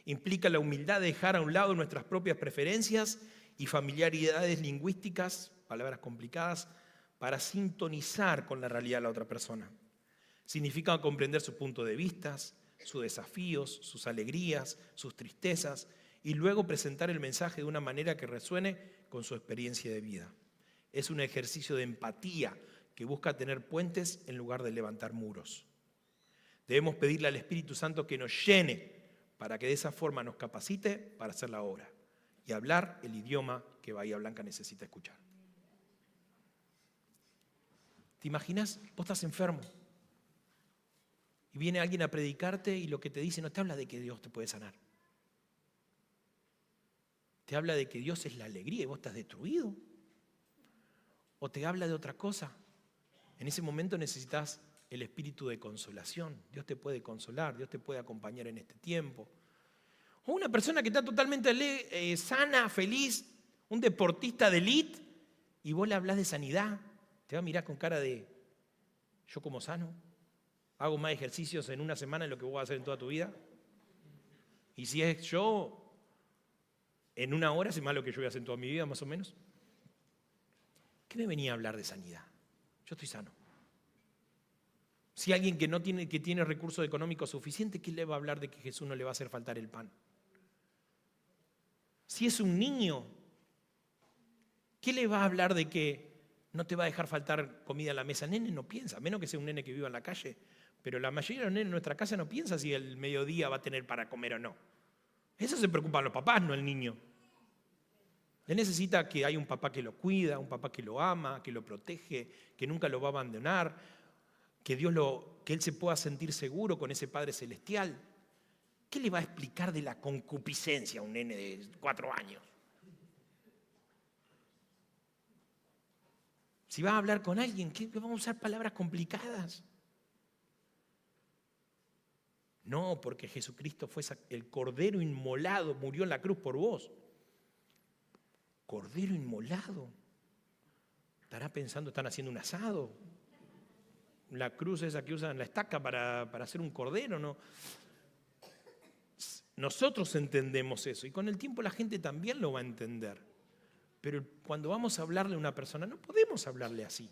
Speaker 2: Implica la humildad de dejar a un lado nuestras propias preferencias y familiaridades lingüísticas, palabras complicadas, para sintonizar con la realidad de la otra persona. Significa comprender su punto de vista, sus desafíos, sus alegrías, sus tristezas, y luego presentar el mensaje de una manera que resuene con su experiencia de vida. Es un ejercicio de empatía que busca tener puentes en lugar de levantar muros. Debemos pedirle al Espíritu Santo que nos llene para que de esa forma nos capacite para hacer la obra y hablar el idioma que Bahía Blanca necesita escuchar. ¿Te imaginas? Vos estás enfermo y viene alguien a predicarte y lo que te dice no te habla de que Dios te puede sanar. Te habla de que Dios es la alegría y vos estás destruido. O te habla de otra cosa. En ese momento necesitas el espíritu de consolación. Dios te puede consolar, Dios te puede acompañar en este tiempo. O una persona que está totalmente sana, feliz, un deportista de élite, y vos le hablas de sanidad. Te va a mirar con cara de, ¿yo como sano? ¿Hago más ejercicios en una semana de lo que vos vas a hacer en toda tu vida? Y si es yo, en una hora, hace más lo que yo voy a hacer en toda mi vida, más o menos. ¿Qué me venía a hablar de sanidad? Yo estoy sano. Si alguien que tiene recursos económicos suficientes, ¿qué le va a hablar de que Jesús no le va a hacer faltar el pan? Si es un niño, ¿qué le va a hablar de que no te va a dejar faltar comida en la mesa? Nene no piensa, a menos que sea un nene que viva en la calle, pero la mayoría de los nenes en nuestra casa no piensa si el mediodía va a tener para comer o no. Eso se preocupan los papás, no el niño. Él necesita que haya un papá que lo cuida, un papá que lo ama, que lo protege, que nunca lo va a abandonar, que él se pueda sentir seguro con ese Padre Celestial. ¿Qué le va a explicar de la concupiscencia a un nene de 4 años? Si va a hablar con alguien, ¿qué vamos a usar palabras complicadas? No, porque Jesucristo fue el Cordero inmolado, murió en la cruz por vos. Cordero inmolado. Estará pensando, están haciendo un asado. La cruz esa que usan la estaca para hacer un cordero, ¿no? nosotros entendemos eso y con el tiempo la gente también lo va a entender. Pero cuando vamos a hablarle a una persona, no podemos hablarle así.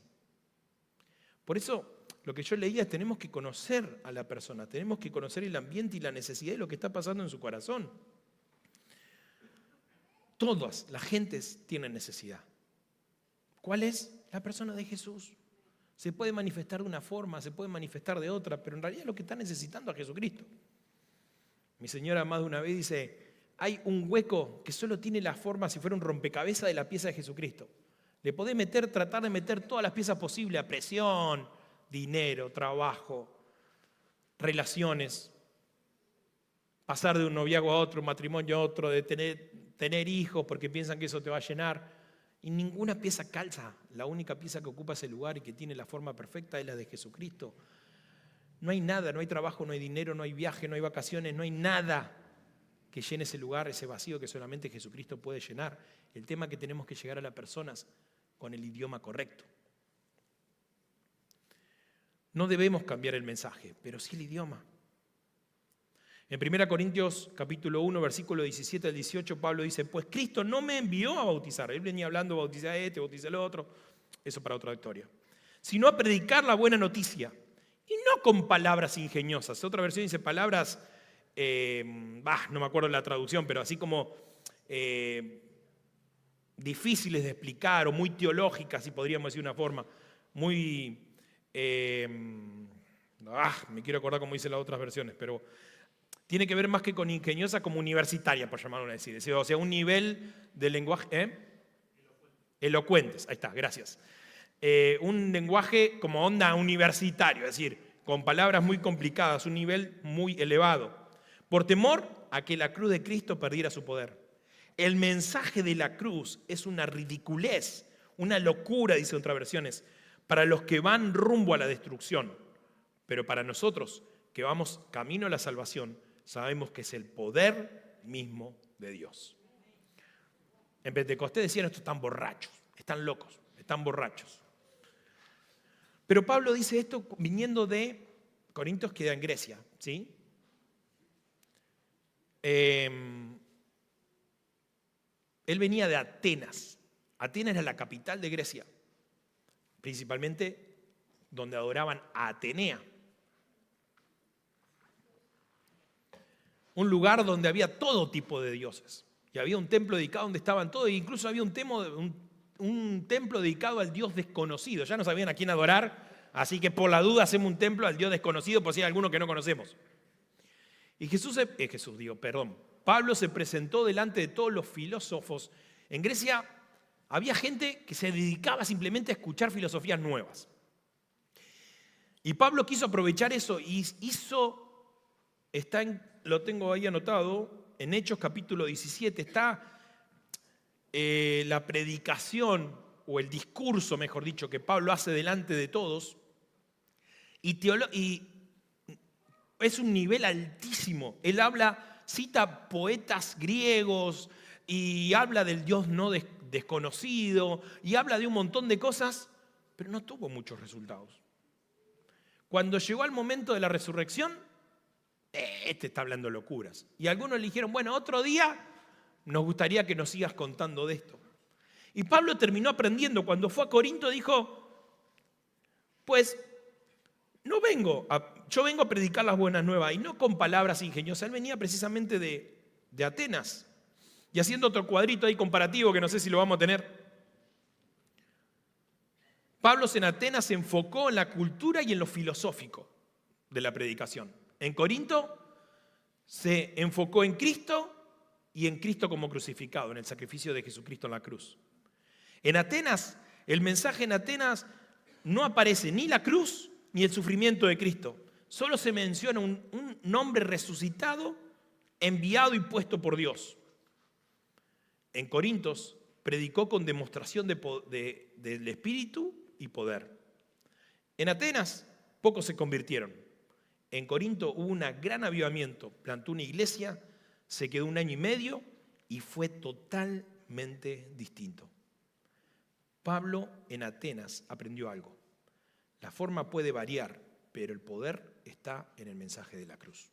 Speaker 2: Por eso, lo que yo leía es tenemos que conocer a la persona, tenemos que conocer el ambiente y la necesidad de lo que está pasando en su corazón. Todas las gentes tienen necesidad. ¿Cuál es? La persona de Jesús. Se puede manifestar de una forma, se puede manifestar de otra, pero en realidad lo que está necesitando es Jesucristo. Mi señora más de una vez dice, hay un hueco que solo tiene la forma si fuera un rompecabezas de la pieza de Jesucristo. Le podés tratar de meter todas las piezas posibles, presión, dinero, trabajo, relaciones, pasar de un noviazgo a otro, un matrimonio a otro, de tener hijos porque piensan que eso te va a llenar. Y ninguna pieza calza. La única pieza que ocupa ese lugar y que tiene la forma perfecta es la de Jesucristo. No hay nada, no hay trabajo, no hay dinero, no hay viaje, no hay vacaciones, no hay nada que llene ese lugar, ese vacío que solamente Jesucristo puede llenar. El tema es que tenemos que llegar a las personas con el idioma correcto. No debemos cambiar el mensaje, pero sí el idioma. En 1 Corintios capítulo 1, versículo 17 al 18, Pablo dice, pues Cristo no me envió a bautizar. Él venía hablando, bautiza a este, bautiza al otro. Eso para otra historia. Sino a predicar la buena noticia. Y no con palabras ingeniosas. Otra versión dice palabras, no me acuerdo la traducción, pero así como difíciles de explicar o muy teológicas, si podríamos decir una forma. Muy, me quiero acordar cómo dicen las otras versiones, pero tiene que ver más que con ingeniosa, como universitaria, por llamarlo así. O sea, un nivel de lenguaje... Elocuentes, ahí está, gracias. Un lenguaje como onda universitario, es decir, con palabras muy complicadas, un nivel muy elevado, por temor a que la cruz de Cristo perdiera su poder. El mensaje de la cruz es una ridiculez, una locura, dicen otras versiones, para los que van rumbo a la destrucción, pero para nosotros que vamos camino a la salvación, sabemos que es el poder mismo de Dios. En Pentecostés decían, estos están borrachos, están locos, están borrachos. Pero Pablo dice esto viniendo de Corintios, queda en Grecia, ¿sí? Él venía de Atenas. Atenas era la capital de Grecia, principalmente donde adoraban a Atenea. Un lugar donde había todo tipo de dioses. Y había un templo dedicado donde estaban todos, e incluso había un templo dedicado al Dios desconocido. Ya no sabían a quién adorar, así que por la duda hacemos un templo al Dios desconocido por si hay alguno que no conocemos. Y Pablo se presentó delante de todos los filósofos. En Grecia había gente que se dedicaba simplemente a escuchar filosofías nuevas. Y Pablo quiso aprovechar eso y lo tengo ahí anotado, en Hechos capítulo 17 está la predicación o el discurso, mejor dicho, que Pablo hace delante de todos y es un nivel altísimo. Él cita poetas griegos y habla del Dios no desconocido y habla de un montón de cosas, pero no tuvo muchos resultados. Cuando llegó al momento de la resurrección, este está hablando locuras. Y algunos le dijeron, bueno, otro día nos gustaría que nos sigas contando de esto. Y Pablo terminó aprendiendo. Cuando fue a Corinto dijo, pues yo vengo a predicar las buenas nuevas y no con palabras ingeniosas. Él venía precisamente de Atenas. Y haciendo otro cuadrito ahí comparativo que no sé si lo vamos a tener. Pablo en Atenas se enfocó en la cultura y en lo filosófico de la predicación. En Corinto se enfocó en Cristo y en Cristo como crucificado, en el sacrificio de Jesucristo en la cruz. En Atenas, el mensaje en Atenas no aparece ni la cruz ni el sufrimiento de Cristo. Solo se menciona un hombre resucitado, enviado y puesto por Dios. En Corintos predicó con demostración del Espíritu y poder. En Atenas, pocos se convirtieron. En Corinto hubo un gran avivamiento, plantó una iglesia, se quedó 1 año y medio y fue totalmente distinto. Pablo en Atenas aprendió algo. La forma puede variar, pero el poder está en el mensaje de la cruz.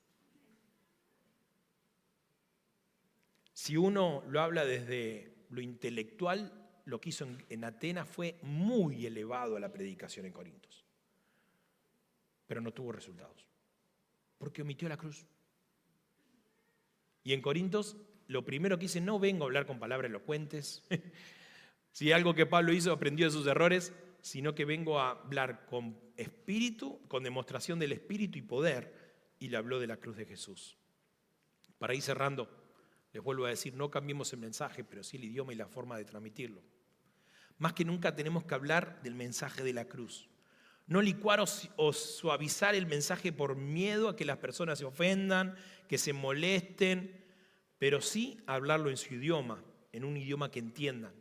Speaker 2: Si uno lo habla desde lo intelectual, lo que hizo en Atenas fue muy elevado a la predicación en Corintios. Pero no tuvo resultados, porque omitió la cruz. Y en Corintios, lo primero que dice, no vengo a hablar con palabras elocuentes. Si algo que Pablo hizo, aprendió de sus errores, sino que vengo a hablar con espíritu, con demostración del espíritu y poder, y le habló de la cruz de Jesús. Para ir cerrando, les vuelvo a decir, no cambiemos el mensaje, pero sí el idioma y la forma de transmitirlo. Más que nunca tenemos que hablar del mensaje de la cruz. No licuar o suavizar el mensaje por miedo a que las personas se ofendan, que se molesten, pero sí hablarlo en su idioma, en un idioma que entiendan.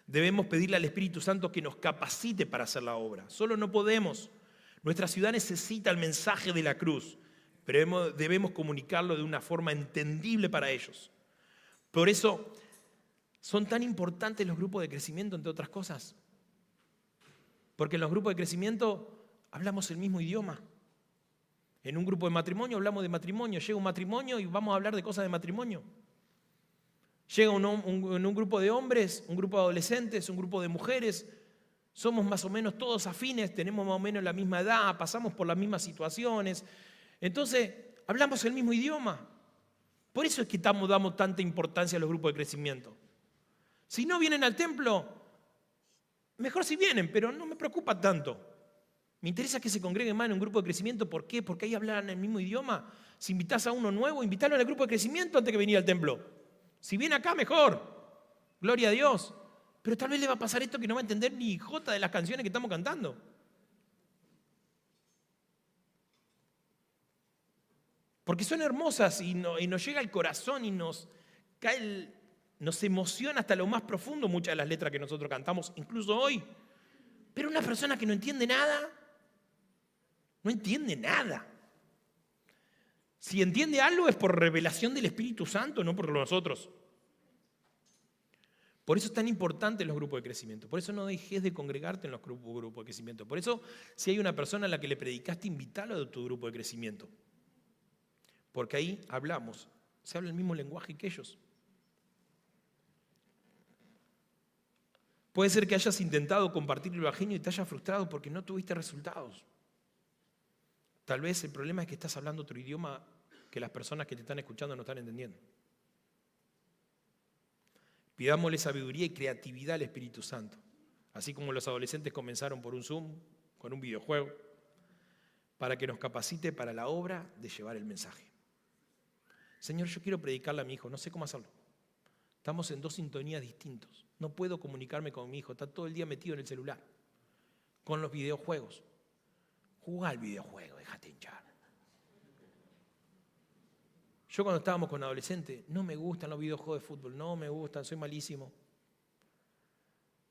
Speaker 2: Debemos pedirle al Espíritu Santo que nos capacite para hacer la obra. Solo no podemos. Nuestra ciudad necesita el mensaje de la cruz, pero debemos comunicarlo de una forma entendible para ellos. Por eso son tan importantes los grupos de crecimiento, entre otras cosas. Porque en los grupos de crecimiento hablamos el mismo idioma. En un grupo de matrimonio hablamos de matrimonio. Llega un matrimonio y vamos a hablar de cosas de matrimonio. Llega en un grupo de hombres, un grupo de adolescentes, un grupo de mujeres. Somos más o menos todos afines, tenemos más o menos la misma edad, pasamos por las mismas situaciones. Entonces, hablamos el mismo idioma. Por eso es que damos tanta importancia a los grupos de crecimiento. Si no vienen al templo, mejor si vienen, pero no me preocupa tanto. Me interesa que se congreguen más en un grupo de crecimiento. ¿Por qué? Porque ahí hablan el mismo idioma. Si invitas a uno nuevo, invítalo al grupo de crecimiento antes que venir al templo. Si viene acá, mejor. Gloria a Dios. Pero tal vez le va a pasar esto que no va a entender ni jota de las canciones que estamos cantando. Porque son hermosas y nos llega al corazón y nos emociona hasta lo más profundo muchas de las letras que nosotros cantamos, incluso hoy. Pero una persona que no entiende nada, no entiende nada. Si entiende algo es por revelación del Espíritu Santo, no por nosotros. Por eso es tan importante los grupos de crecimiento. Por eso no dejes de congregarte en los grupos de crecimiento. Por eso, si hay una persona a la que le predicaste, invítalo a tu grupo de crecimiento. Porque ahí hablamos, se habla el mismo lenguaje que ellos. Puede ser que hayas intentado compartir el evangelio y te hayas frustrado porque no tuviste resultados. Tal vez el problema es que estás hablando otro idioma que las personas que te están escuchando no están entendiendo. Pidámosle sabiduría y creatividad al Espíritu Santo. Así como los adolescentes comenzaron por un Zoom, con un videojuego, para que nos capacite para la obra de llevar el mensaje. Señor, yo quiero predicarle a mi hijo, no sé cómo hacerlo. Estamos en dos sintonías distintos. No puedo comunicarme con mi hijo, está todo el día metido en el celular, con los videojuegos. Jugá al videojuego, déjate hinchar. Yo cuando estábamos con adolescentes, no me gustan los videojuegos de fútbol, no me gustan, soy malísimo.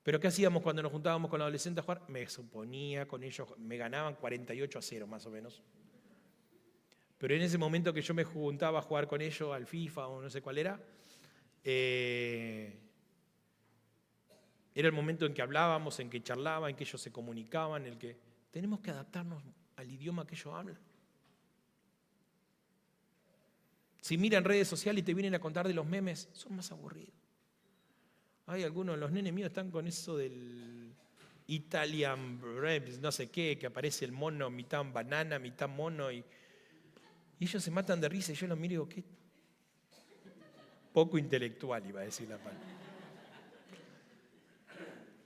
Speaker 2: Pero ¿qué hacíamos cuando nos juntábamos con adolescentes a jugar? Me suponía con ellos, me ganaban 48-0 más o menos. Pero en ese momento que yo me juntaba a jugar con ellos al FIFA o no sé cuál era el momento en que hablábamos, en que charlaban, en que ellos se comunicaban, en el que tenemos que adaptarnos al idioma que ellos hablan. Si miran redes sociales y te vienen a contar de los memes, son más aburridos. Hay algunos, los nenes míos están con eso del Italian Bread, no sé qué, que aparece el mono mitad banana, mitad mono, y ellos se matan de risa y yo los miro y digo, qué poco intelectual iba a decir la palabra.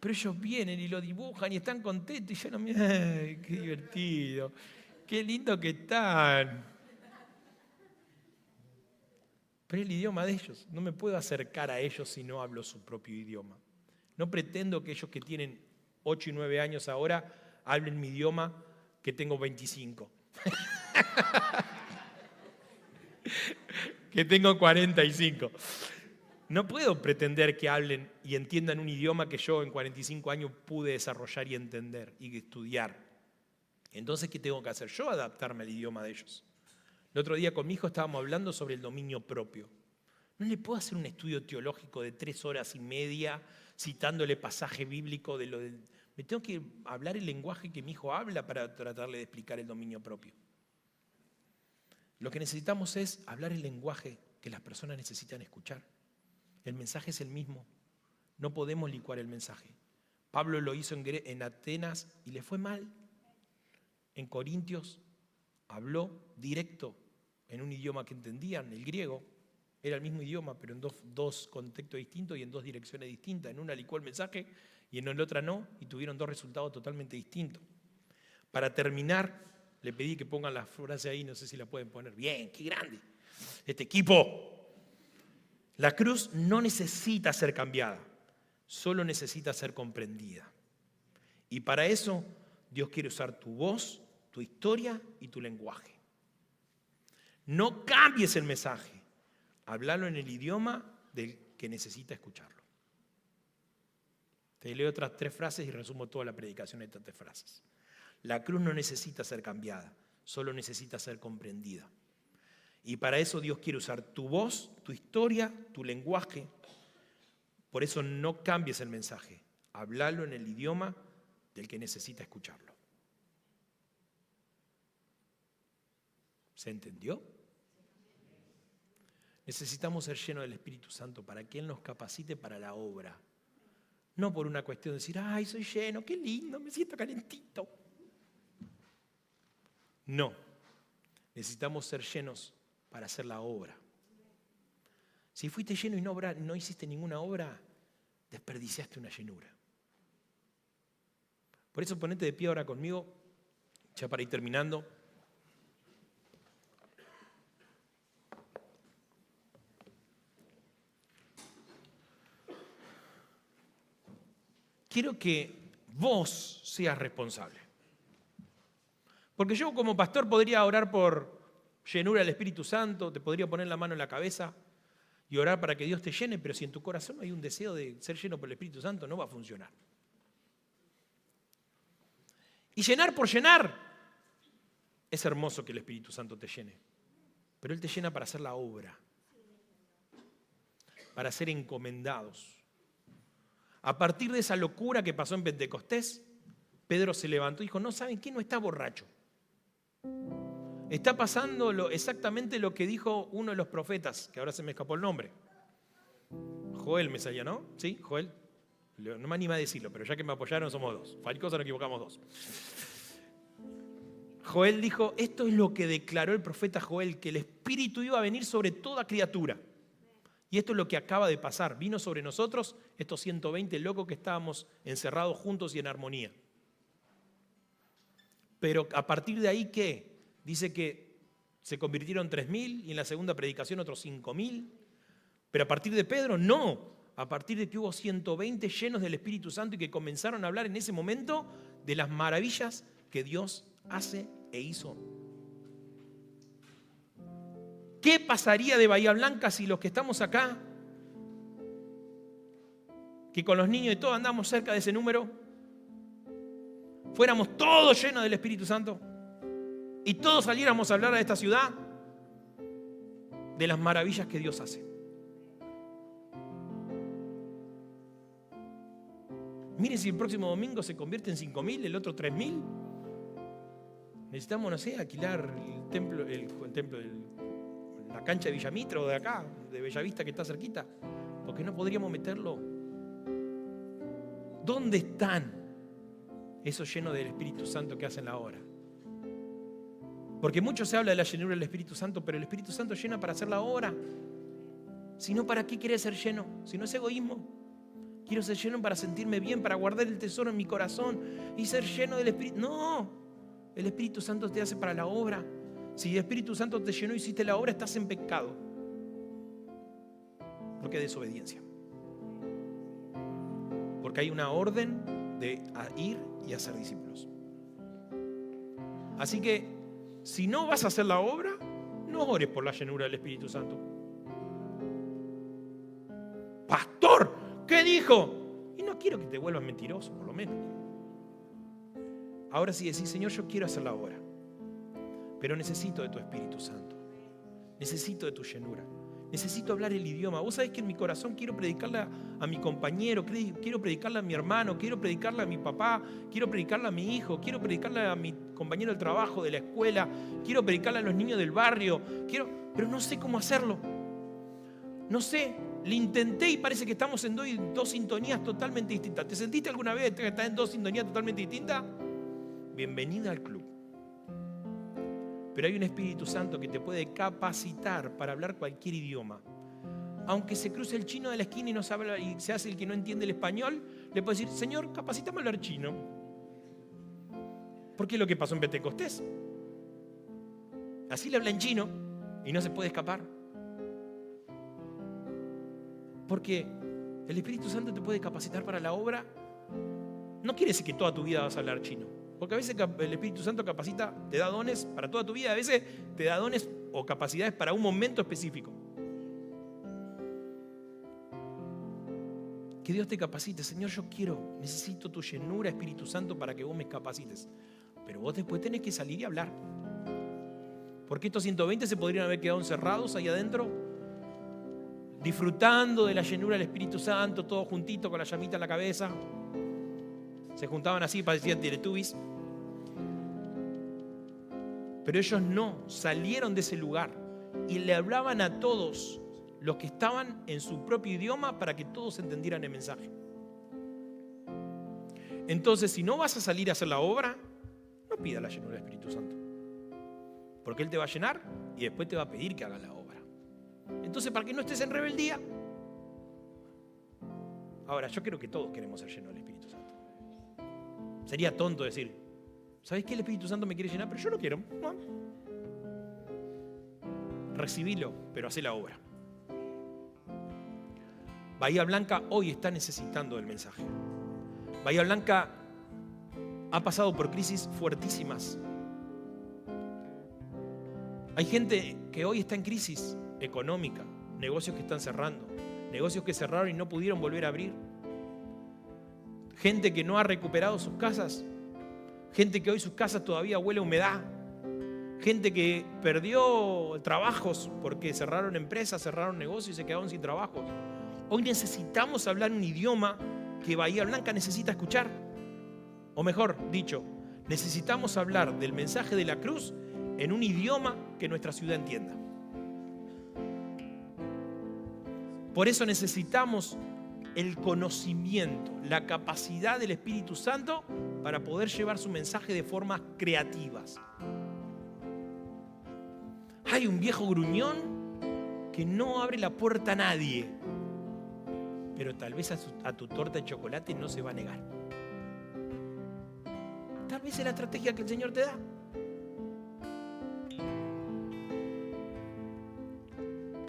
Speaker 2: Pero ellos vienen y lo dibujan y están contentos y yo los miro, ¡ay, qué divertido! ¡Qué lindo que están! Pero es el idioma de ellos. No me puedo acercar a ellos si no hablo su propio idioma. No pretendo que ellos que tienen 8 y 9 años ahora hablen mi idioma que tengo 25. Que tengo 45. No puedo pretender que hablen y entiendan un idioma que yo en 45 años pude desarrollar y entender y estudiar. Entonces, ¿qué tengo que hacer? Yo adaptarme al idioma de ellos. El otro día con mi hijo estábamos hablando sobre el dominio propio. No le puedo hacer un estudio teológico de 3 horas y media citándole pasaje bíblico de lo del... Me tengo que hablar el lenguaje que mi hijo habla para tratarle de explicar el dominio propio. Lo que necesitamos es hablar el lenguaje que las personas necesitan escuchar. El mensaje es el mismo. No podemos licuar el mensaje. Pablo lo hizo en Atenas y le fue mal. En Corintios habló directo en un idioma que entendían, el griego. Era el mismo idioma, pero en dos contextos distintos y en dos direcciones distintas. En una licuó el mensaje y en la otra no, y tuvieron dos resultados totalmente distintos. Para terminar, le pedí que pongan la frase ahí, no sé si la pueden poner. Bien, qué grande. Este equipo. La cruz no necesita ser cambiada, solo necesita ser comprendida. Y para eso, Dios quiere usar tu voz, tu historia y tu lenguaje. No cambies el mensaje. Háblalo en el idioma del que necesita escucharlo. Te leo otras 3 frases y resumo toda la predicación de estas 3 frases. La cruz no necesita ser cambiada, solo necesita ser comprendida. Y para eso Dios quiere usar tu voz, tu historia, tu lenguaje. Por eso no cambies el mensaje. Háblalo en el idioma del que necesita escucharlo. ¿Se entendió? Necesitamos ser llenos del Espíritu Santo para que Él nos capacite para la obra. No por una cuestión de decir, ay, soy lleno, qué lindo, me siento calentito. No, necesitamos ser llenos para hacer la obra. Si fuiste lleno y no hiciste ninguna obra, desperdiciaste una llenura. Por eso ponete de pie ahora conmigo, ya para ir terminando. Quiero que vos seas responsable. Porque yo como pastor podría orar por llenura del Espíritu Santo, te podría poner la mano en la cabeza y orar para que Dios te llene, pero si en tu corazón no hay un deseo de ser lleno por el Espíritu Santo, no va a funcionar. Y llenar por llenar, es hermoso que el Espíritu Santo te llene, pero Él te llena para hacer la obra, para ser encomendados. A partir de esa locura que pasó en Pentecostés, Pedro se levantó y dijo, no, ¿saben qué? No está borracho. Está pasando exactamente lo que dijo uno de los profetas, que ahora se me escapó el nombre. Joel me salía, ¿no? ¿Sí? Joel. No me anima a decirlo, pero ya que me apoyaron somos 2. Cualquier cosa nos equivocamos 2. Joel dijo, esto es lo que declaró el profeta Joel, que el Espíritu iba a venir sobre toda criatura. Y esto es lo que acaba de pasar. Vino sobre nosotros estos 120 locos que estábamos encerrados juntos y en armonía. Pero a partir de ahí, ¿qué? Dice que se convirtieron 3.000 y en la segunda predicación otros 5.000. Pero a partir de Pedro, no. A partir de que hubo 120 llenos del Espíritu Santo y que comenzaron a hablar en ese momento de las maravillas que Dios hace e hizo. ¿Qué pasaría de Bahía Blanca si los que estamos acá, que con los niños y todos andamos cerca de ese número, fuéramos todos llenos del Espíritu Santo y todos saliéramos a hablar a esta ciudad de las maravillas que Dios hace? Miren si el próximo domingo se convierte en 5.000, el otro 3.000. Necesitamos, no sé, alquilar el templo, la cancha de Villamitro de acá, de Bellavista que está cerquita, porque no podríamos meterlo. ¿Dónde están esos llenos del Espíritu Santo que hacen la obra? Porque mucho se habla de la llenura del Espíritu Santo, pero el Espíritu Santo llena para hacer la obra. Si no, ¿para qué querés ser lleno? Si no es egoísmo. Quiero ser lleno para sentirme bien, para guardar el tesoro en mi corazón y ser lleno del Espíritu. No, el Espíritu Santo te hace para la obra. Si el Espíritu Santo te llenó y hiciste la obra, estás en pecado. Porque es desobediencia. Porque hay una orden de ir y hacer discípulos. Así que, si no vas a hacer la obra, no ores por la llenura del Espíritu Santo. Pastor, ¿qué dijo? Y no quiero que te vuelvas mentiroso, por lo menos. Ahora sí decís, Señor, yo quiero hacer la obra, pero necesito de tu Espíritu Santo. Necesito de tu llenura. Necesito hablar el idioma. Vos sabés que en mi corazón quiero predicarle a mi compañero, quiero predicarle a mi hermano, quiero predicarle a mi papá, quiero predicarle a mi hijo, quiero predicarle a mi compañero del trabajo, de la escuela, quiero predicarle a los niños del barrio, pero no sé cómo hacerlo. No sé Le intenté y parece que estamos en dos sintonías totalmente distintas. ¿Te sentiste alguna vez que estás en dos sintonías totalmente distintas? Bienvenida al club. Pero hay un Espíritu Santo que te puede capacitar para hablar cualquier idioma. Aunque se cruce el chino de la esquina y no sabe y se hace el que no entiende el español, le puede decir, Señor, capacítame a hablar chino. Porque es lo que pasó en Pentecostés. Así le habla en chino y no se puede escapar. Porque el Espíritu Santo te puede capacitar para la obra. No quiere decir que toda tu vida vas a hablar chino. Porque a veces el Espíritu Santo capacita, te da dones para toda tu vida. A veces te da dones o capacidades para un momento específico. Que Dios te capacite. Señor, yo necesito tu llenura, Espíritu Santo, para que vos me capacites. Pero vos después tenés que salir y hablar. Porque estos 120 se podrían haber quedado encerrados ahí adentro, disfrutando de la llenura del Espíritu Santo, todos juntitos con la llamita en la cabeza. Se juntaban así, parecían Teletubbies. Pero ellos no, salieron de ese lugar y le hablaban a todos los que estaban en su propio idioma para que todos entendieran el mensaje. Entonces, si no vas a salir a hacer la obra, no pidas la llenura del Espíritu Santo. Porque Él te va a llenar y después te va a pedir que hagas la obra. Entonces, para que no estés en rebeldía. Ahora, yo creo que todos queremos ser llenos del Espíritu Santo. Sería tonto decir, ¿sabes qué? El Espíritu Santo me quiere llenar, pero yo no quiero. No. Recibilo, pero hacé la obra. Bahía Blanca hoy está necesitando del mensaje. Bahía Blanca ha pasado por crisis fuertísimas. Hay gente que hoy está en crisis económica, negocios que están cerrando, negocios que cerraron y no pudieron volver a abrir. Gente que no ha recuperado sus casas, gente que hoy sus casas todavía huele a humedad, gente que perdió trabajos porque cerraron empresas, cerraron negocios y se quedaron sin trabajos. Hoy necesitamos hablar un idioma que Bahía Blanca necesita escuchar. O mejor dicho, necesitamos hablar del mensaje de la cruz en un idioma que nuestra ciudad entienda. Por eso necesitamos el conocimiento, la capacidad del Espíritu Santo para poder llevar su mensaje de formas creativas. Hay un viejo gruñón que no abre la puerta a nadie, pero tal vez a tu torta de chocolate no se va a negar. Tal vez es la estrategia que el Señor te da.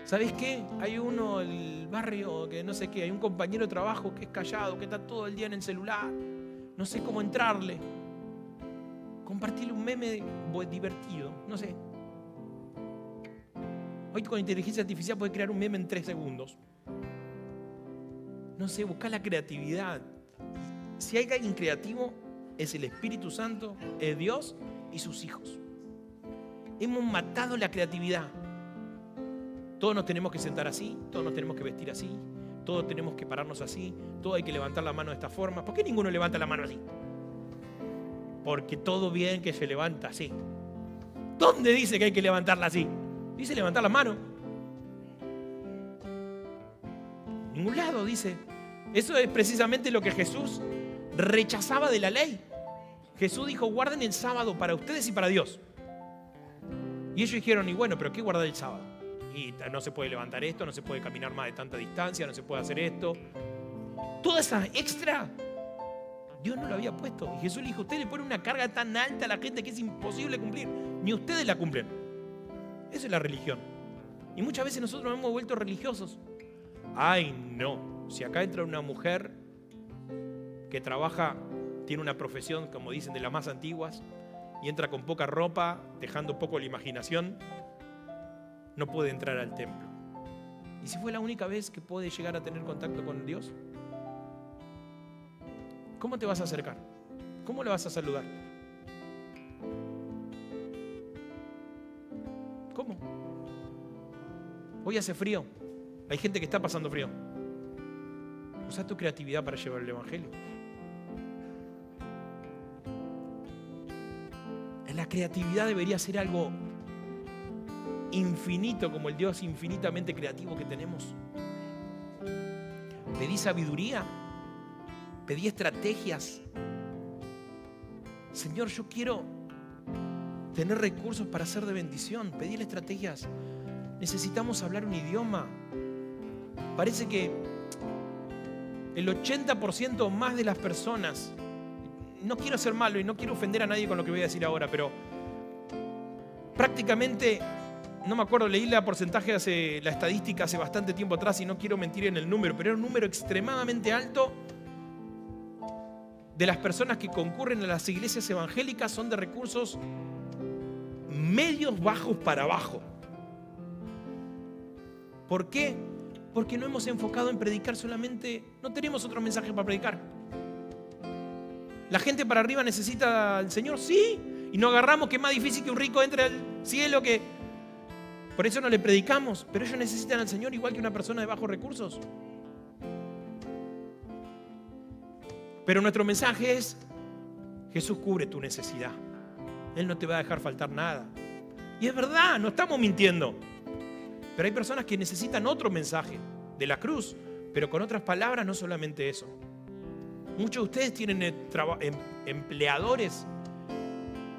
Speaker 2: ¿Sabés qué? Hay uno en el barrio que no sé qué, hay un compañero de trabajo que es callado, que está todo el día en el celular. No sé cómo entrarle. Compartirle un meme divertido, no sé. Hoy con inteligencia artificial puedes crear un meme en 3 segundos. No sé, buscar la creatividad. Si hay alguien creativo, es el Espíritu Santo, es Dios y sus hijos. Hemos matado la creatividad. Todos nos tenemos que sentar así, todos nos tenemos que vestir así, todos tenemos que pararnos así, todos hay que levantar la mano de esta forma. ¿Por qué ninguno levanta la mano así? Porque todo bien que se levanta así. ¿Dónde dice que hay que levantarla así? Dice levantar la mano. En ningún lado dice. Eso es precisamente lo que Jesús rechazaba de la ley. Jesús dijo, guarden el sábado para ustedes y para Dios. Y ellos dijeron, y bueno, pero ¿qué guardar el sábado? Y no se puede levantar esto, no se puede caminar más de tanta distancia, no se puede hacer esto. Toda esa extra, Dios no lo había puesto. Y Jesús le dijo, ustedes le ponen una carga tan alta a la gente que es imposible cumplir. Ni ustedes la cumplen. Esa es la religión. Y muchas veces nosotros nos hemos vuelto religiosos. Ay, no. Si acá entra una mujer que trabaja, tiene una profesión, como dicen, de las más antiguas, y entra con poca ropa, dejando poco la imaginación, no puede entrar al templo. ¿Y si fue la única vez que puede llegar a tener contacto con Dios? ¿Cómo te vas a acercar? ¿Cómo le vas a saludar? ¿Cómo? Hoy hace frío. Hay gente que está pasando frío. Usa tu creatividad para llevar el evangelio. La creatividad debería ser algo infinito, como el Dios infinitamente creativo que tenemos. Pedí sabiduría, pedí estrategias. Señor, yo quiero tener recursos para ser de bendición. Pedir estrategias. Necesitamos hablar un idioma. Parece que el 80% o más de las personas, no quiero ser malo y no quiero ofender a nadie con lo que voy a decir ahora, pero prácticamente, no me acuerdo, leí la estadística hace bastante tiempo atrás y no quiero mentir en el número, pero era un número extremadamente alto de las personas que concurren a las iglesias evangélicas son de recursos medios bajos para abajo. ¿Por qué? Porque no hemos enfocado en predicar solamente, no tenemos otro mensaje para predicar. ¿La gente para arriba necesita al Señor? Sí. Y no agarramos que es más difícil que un rico entre al cielo, que por eso no le predicamos. Pero ellos necesitan al Señor igual que una persona de bajos recursos. Pero nuestro mensaje es: Jesús cubre tu necesidad. Él no te va a dejar faltar nada. Y es verdad, no estamos mintiendo. Pero hay personas que necesitan otro mensaje de la cruz, pero con otras palabras, no solamente eso. Muchos de ustedes tienen empleadores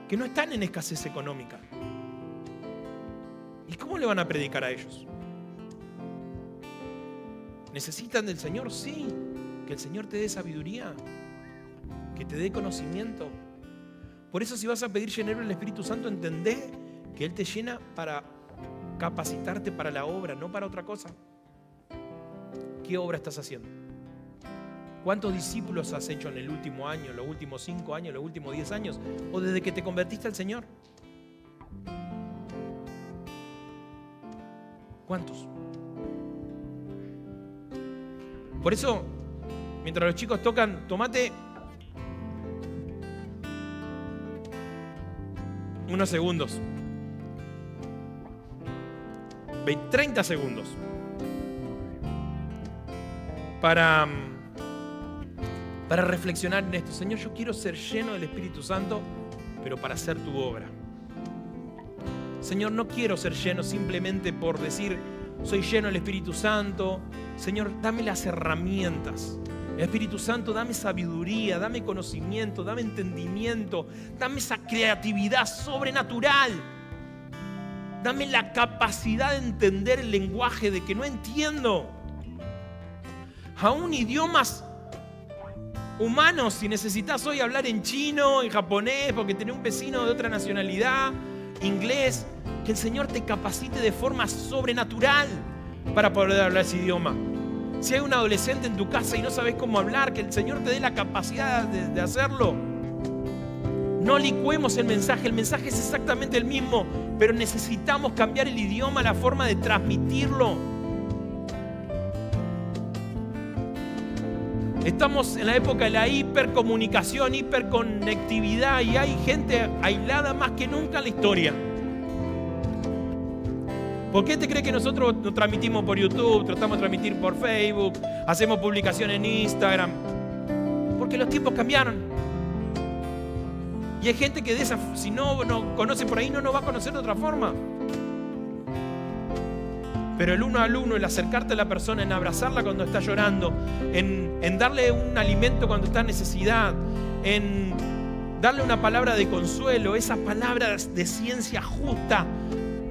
Speaker 2: que no están en escasez económica. ¿Y cómo le van a predicar a ellos? ¿Necesitan del Señor? Sí. Que el Señor te dé sabiduría, que te dé conocimiento. Por eso, si vas a pedir llenero del Espíritu Santo, entendé que Él te llena para capacitarte para la obra, no para otra cosa. ¿Qué obra estás haciendo? ¿Cuántos discípulos has hecho en el último año, los últimos 5 años, los últimos 10 años? ¿O desde que te convertiste al Señor? ¿Cuántos? Por eso, mientras los chicos tocan, tomate unos segundos. 30 segundos. Para reflexionar en esto. Señor, yo quiero ser lleno del Espíritu Santo, pero para hacer tu obra. Señor, no quiero ser lleno simplemente por decir, soy lleno del Espíritu Santo. Señor, dame las herramientas. Espíritu Santo, dame sabiduría, dame conocimiento, dame entendimiento, dame esa creatividad sobrenatural. Dame la capacidad de entender el lenguaje de que no entiendo. Aún idiomas humanos, si necesitas hoy hablar en chino, en japonés, porque tenés un vecino de otra nacionalidad, inglés, que el Señor te capacite de forma sobrenatural para poder hablar ese idioma. Si hay un adolescente en tu casa y no sabes cómo hablar, que el Señor te dé la capacidad de hacerlo. No licuemos el mensaje es exactamente el mismo, pero necesitamos cambiar el idioma, la forma de transmitirlo. Estamos en la época de la hipercomunicación, hiperconectividad, y hay gente aislada más que nunca en la historia. ¿Por qué te crees que nosotros nos transmitimos por YouTube, tratamos de transmitir por Facebook, hacemos publicaciones en Instagram? Porque los tiempos cambiaron. Y hay gente que si no conoce por ahí, no nos va a conocer de otra forma. Pero el uno al uno, el acercarte a la persona, en abrazarla cuando está llorando, en darle un alimento cuando está en necesidad, en darle una palabra de consuelo, esas palabras de ciencia justa.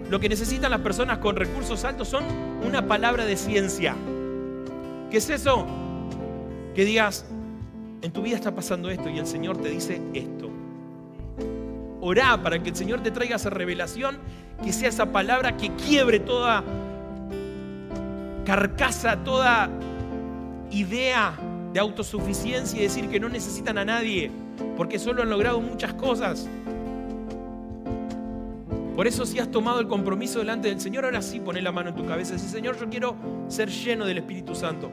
Speaker 2: Lo que necesitan las personas con recursos altos son una palabra de ciencia. ¿Qué es eso? Que digas, en tu vida está pasando esto y el Señor te dice esto. Orá para que el Señor te traiga esa revelación, que sea esa palabra que quiebre toda carcasa, toda idea de autosuficiencia y decir que no necesitan a nadie, porque solo han logrado muchas cosas. Por eso, si has tomado el compromiso delante del Señor, ahora sí poné la mano en tu cabeza y dice, Señor, yo quiero ser lleno del Espíritu Santo,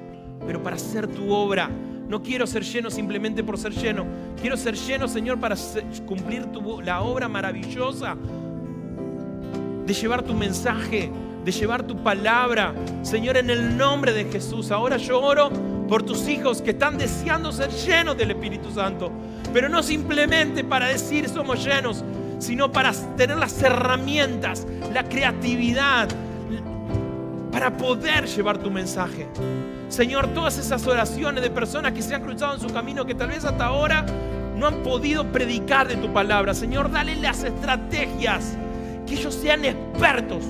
Speaker 2: pero para hacer tu obra. No quiero ser lleno simplemente por ser lleno. Quiero ser lleno, Señor, para cumplir la obra maravillosa de llevar tu mensaje, de llevar tu palabra. Señor, en el nombre de Jesús, ahora yo oro por tus hijos que están deseando ser llenos del Espíritu Santo, pero no simplemente para decir somos llenos, sino para tener las herramientas, la creatividad, para poder llevar tu mensaje. Señor, todas esas oraciones de personas que se han cruzado en su camino, que tal vez hasta ahora no han podido predicar de tu palabra. Señor, dale las estrategias, que ellos sean expertos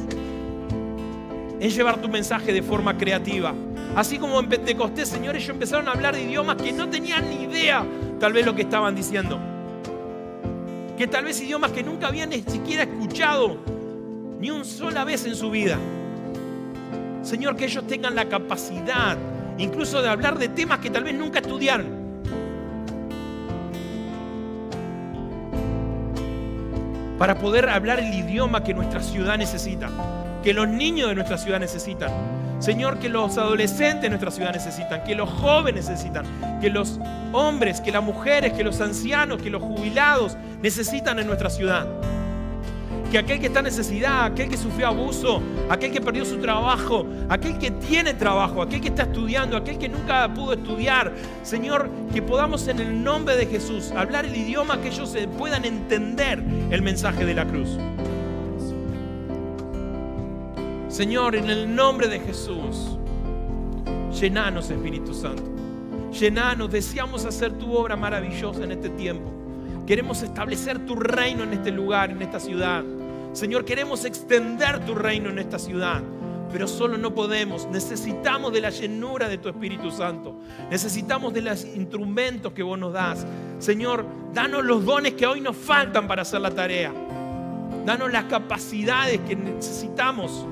Speaker 2: en llevar tu mensaje de forma creativa. Así como en Pentecostés, Señor, ellos empezaron a hablar de idiomas que no tenían ni idea tal vez lo que estaban diciendo. Que tal vez idiomas que nunca habían ni siquiera escuchado ni una sola vez en su vida. Señor, que ellos tengan la capacidad incluso de hablar de temas que tal vez nunca estudiaron. Para poder hablar el idioma que nuestra ciudad necesita, que los niños de nuestra ciudad necesitan. Señor, que los adolescentes de nuestra ciudad necesitan, que los jóvenes necesitan, que los hombres, que las mujeres, que los ancianos, que los jubilados necesitan en nuestra ciudad. Que aquel que está en necesidad, aquel que sufrió abuso, aquel que perdió su trabajo, aquel que tiene trabajo, aquel que está estudiando, aquel que nunca pudo estudiar, Señor, que podamos en el nombre de Jesús hablar el idioma que ellos puedan entender el mensaje de la cruz. Señor, en el nombre de Jesús, llenanos, Espíritu Santo. Llenanos, deseamos hacer tu obra maravillosa en este tiempo. Queremos establecer tu reino en este lugar, en esta ciudad. Señor, queremos extender tu reino en esta ciudad, pero solo no podemos. Necesitamos de la llenura de tu Espíritu Santo. Necesitamos de los instrumentos que vos nos das. Señor, danos los dones que hoy nos faltan para hacer la tarea. Danos las capacidades que necesitamos.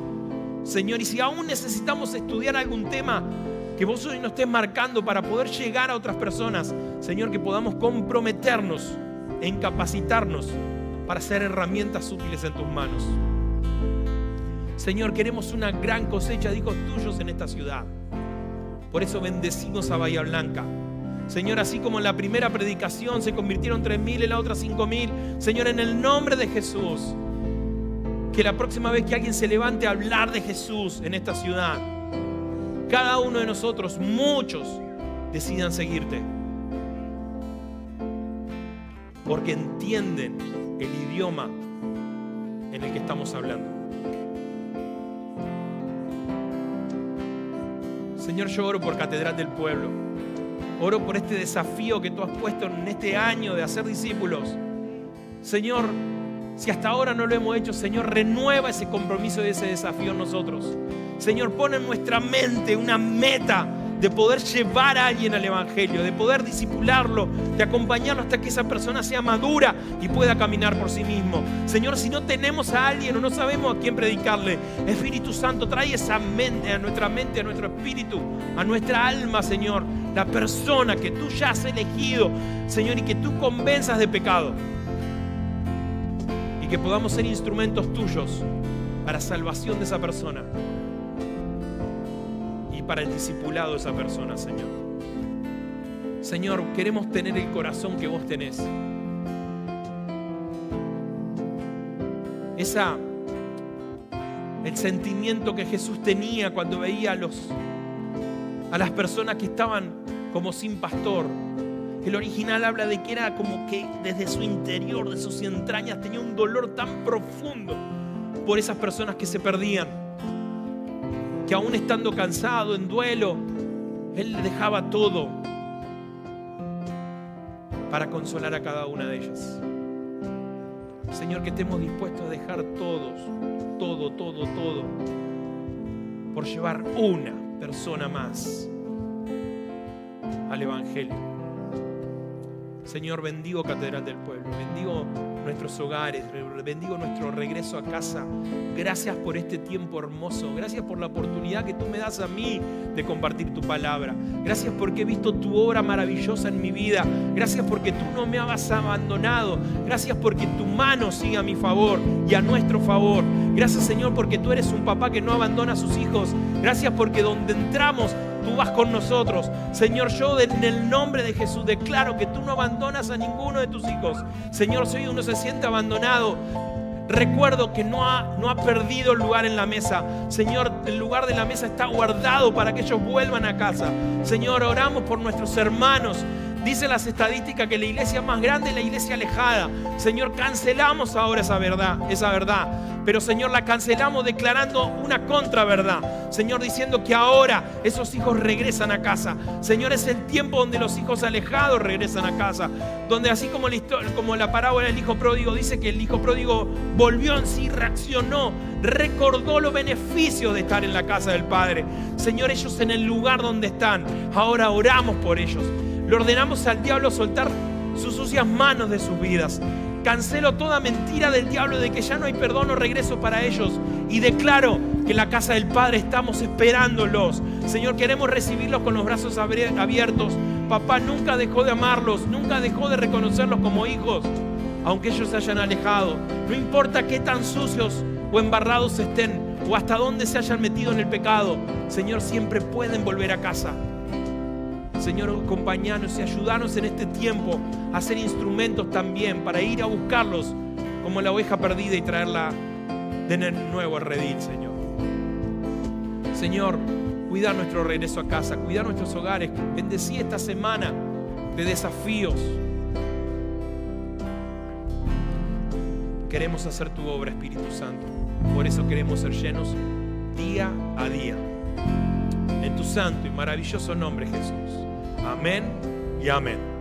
Speaker 2: Señor, y si aún necesitamos estudiar algún tema que vos hoy nos estés marcando para poder llegar a otras personas, Señor, que podamos comprometernos en capacitarnos para ser herramientas útiles en tus manos. Señor, queremos una gran cosecha de hijos tuyos en esta ciudad. Por eso bendecimos a Bahía Blanca. Señor, así como en la primera predicación se convirtieron 3.000, en la otra 5.000. Señor, en el nombre de Jesús, que la próxima vez que alguien se levante a hablar de Jesús en esta ciudad, cada uno de nosotros, muchos, decidan seguirte. Porque entienden el idioma en el que estamos hablando. Señor, yo oro por Catedral del Pueblo. Oro por este desafío que tú has puesto en este año de hacer discípulos. Señor, si hasta ahora no lo hemos hecho, Señor, renueva ese compromiso y ese desafío en nosotros. Señor, pon en nuestra mente una meta de poder llevar a alguien al Evangelio, de poder discipularlo, de acompañarlo hasta que esa persona sea madura y pueda caminar por sí mismo. Señor, si no tenemos a alguien o no sabemos a quién predicarle, Espíritu Santo, trae esa mente, a nuestro espíritu, a nuestra alma, Señor, la persona que tú ya has elegido, Señor, y que tú convenzas de pecado. Que podamos ser instrumentos tuyos para salvación de esa persona y para el discipulado de esa persona, Señor. Señor, queremos tener el corazón que vos tenés. El sentimiento que Jesús tenía cuando veía a las personas que estaban como sin pastor. El original habla de que era como que desde su interior, de sus entrañas, tenía un dolor tan profundo por esas personas que se perdían, que aún estando cansado, en duelo, Él dejaba todo para consolar a cada una de ellas. Señor, que estemos dispuestos a dejar todo, por llevar una persona más al Evangelio. Señor, bendigo Catedral del Pueblo, bendigo nuestros hogares, bendigo nuestro regreso a casa. Gracias por este tiempo hermoso, gracias por la oportunidad que tú me das a mí de compartir tu palabra. Gracias porque he visto tu obra maravillosa en mi vida. Gracias porque tú no me has abandonado. Gracias porque tu mano sigue a mi favor y a nuestro favor. Gracias, Señor, porque tú eres un papá que no abandona a sus hijos. Gracias porque donde entramos tú vas con nosotros. Señor, yo en el nombre de Jesús declaro que tú no abandonas a ninguno de tus hijos. Señor, si uno se siente abandonado, recuerdo que no ha perdido el lugar en la mesa. Señor, el lugar de la mesa está guardado para que ellos vuelvan a casa. Señor, oramos por nuestros hermanos Dicen las estadísticas que la iglesia más grande es la iglesia alejada. Señor, cancelamos ahora esa verdad. Pero Señor, la cancelamos declarando una contraverdad. Señor, diciendo que ahora esos hijos regresan a casa. Señor, es el tiempo donde los hijos alejados regresan a casa. Donde así como la parábola del hijo pródigo dice que el hijo pródigo volvió en sí, reaccionó, recordó los beneficios de estar en la casa del Padre. Señor, ellos en el lugar donde están, ahora oramos por ellos. Le ordenamos al diablo soltar sus sucias manos de sus vidas. Cancelo toda mentira del diablo de que ya no hay perdón o regreso para ellos. Y declaro que en la casa del Padre estamos esperándolos. Señor, queremos recibirlos con los brazos abiertos. Papá nunca dejó de amarlos, nunca dejó de reconocerlos como hijos, aunque ellos se hayan alejado. No importa qué tan sucios o embarrados estén, o hasta dónde se hayan metido en el pecado. Señor, siempre pueden volver a casa. Señor, acompáñanos y ayúdanos en este tiempo a ser instrumentos también para ir a buscarlos como la oveja perdida y traerla de nuevo al redil, Señor. Señor, cuida nuestro regreso a casa, cuida nuestros hogares, bendecí esta semana de desafíos. Queremos hacer tu obra, Espíritu Santo. Por eso queremos ser llenos día a día. En tu santo y maravilloso nombre, Jesús. Amén y amén.